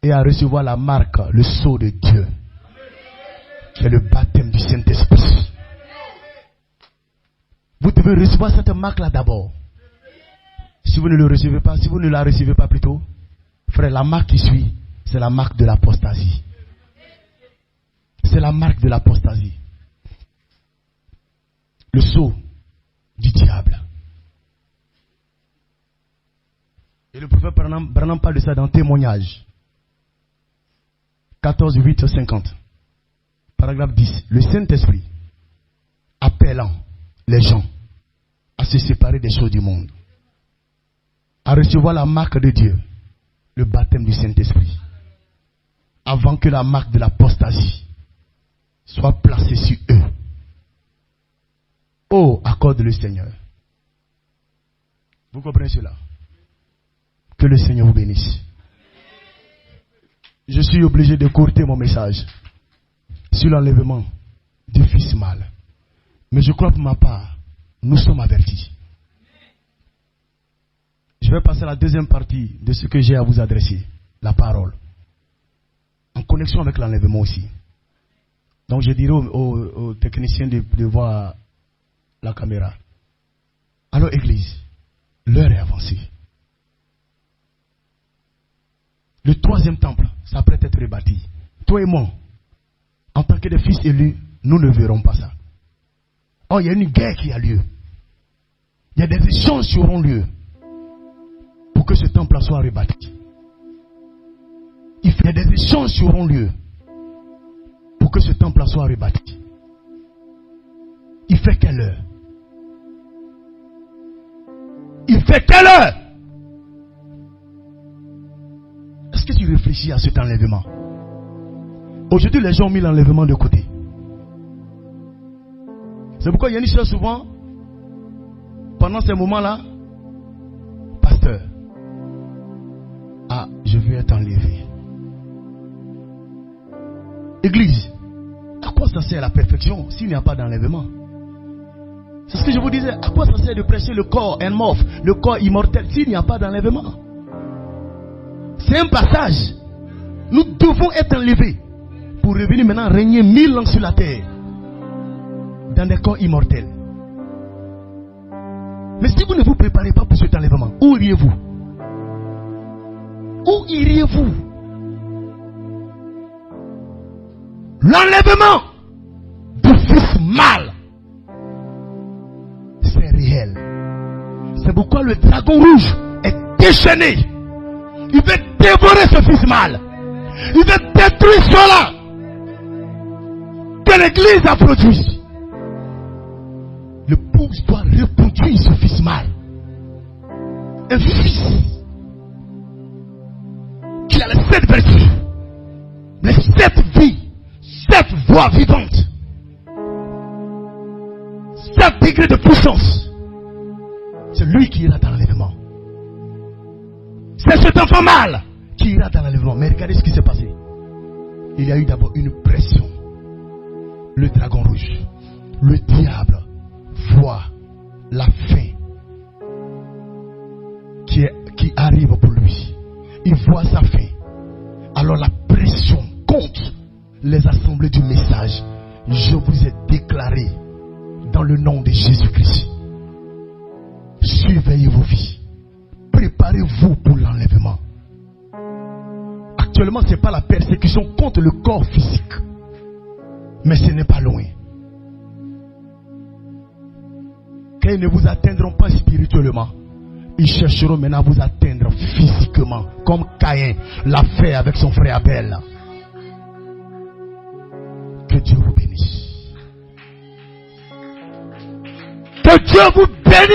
et à recevoir la marque, le sceau de Dieu, qui est le baptême du Saint-Esprit. Vous devez recevoir cette marque-là d'abord. Si vous ne le recevez pas, si vous ne la recevez pas plutôt, frère, la marque qui suit, c'est la marque de l'apostasie. C'est la marque de l'apostasie. Le sceau du diable. Et le prophète Branham parle de ça dans Témoignage 14, 8, 50. Paragraphe 10. Le Saint-Esprit appelant les gens à se séparer des choses du monde, à recevoir la marque de Dieu, le baptême du Saint-Esprit, avant que la marque de l'apostasie soit placée sur eux. Oh, accorde le Seigneur. Vous comprenez cela? Que le Seigneur vous bénisse. Je suis obligé de courter mon message sur l'enlèvement du Fils mal. Mais je crois pour ma part, nous sommes avertis. Je vais passer à la deuxième partie de ce que j'ai à vous adresser, la parole. En connexion avec l'enlèvement aussi. Donc je dirais aux techniciens de voir la caméra. Alors Église, l'heure est avancée. Le troisième temple s'apprête à être rebâti. Toi et moi, en tant que des fils élus, nous ne verrons pas ça. Oh, il y a une guerre qui a lieu. Il y a des échanges qui auront lieu pour que ce temple soit rebâti. Il y a des échanges qui auront lieu pour que ce temple soit rebâti. Il fait quelle heure? Il fait quelle heure? Est-ce que tu réfléchis à cet enlèvement? Aujourd'hui, les gens ont mis l'enlèvement de côté. C'est pourquoi il y a une chose souvent, pendant ces moments-là, pasteur, je veux être enlevé. Église, à quoi ça sert la perfection s'il n'y a pas d'enlèvement? C'est ce que je vous disais. À quoi ça sert de prêcher le corps enmorphe, le corps immortel, s'il n'y a pas d'enlèvement? C'est un passage. Nous devons être enlevés pour revenir maintenant régner 1000 ans sur la terre dans des corps immortels. Mais si vous ne vous préparez pas pour cet enlèvement, où iriez-vous? Où iriez-vous? L'enlèvement du fils mâle, c'est réel. C'est pourquoi le dragon rouge est déchaîné. Il veut dévorer ce fils mâle. Il veut détruire cela que l'église a produit. Le pauvre doit reproduire ce fils mâle. Un fils qui a les 7 vertus, les 7 vies, 7 voix vivantes, 7 degrés de puissance. C'est lui qui ira dans l'enlèvement. C'est cet enfant mâle qui ira dans l'enlèvement. Mais regardez ce qui s'est passé. Il y a eu d'abord une pression. Le dragon rouge, le diable voit la fin qui arrive pour lui. Il voit sa fin. Alors la pression contre les assemblées du message. Je vous ai déclaré dans le nom de Jésus-Christ. Surveillez vos vies. Préparez-vous pour l'enlèvement. Actuellement, ce n'est pas la persécution contre le corps physique. Mais ce n'est pas loin. Quand ils ne vous atteindront pas spirituellement, ils chercheront maintenant à vous atteindre physiquement. Comme Caïn l'a fait avec son frère Abel. Que Dieu vous bénisse. Que Dieu vous bénisse.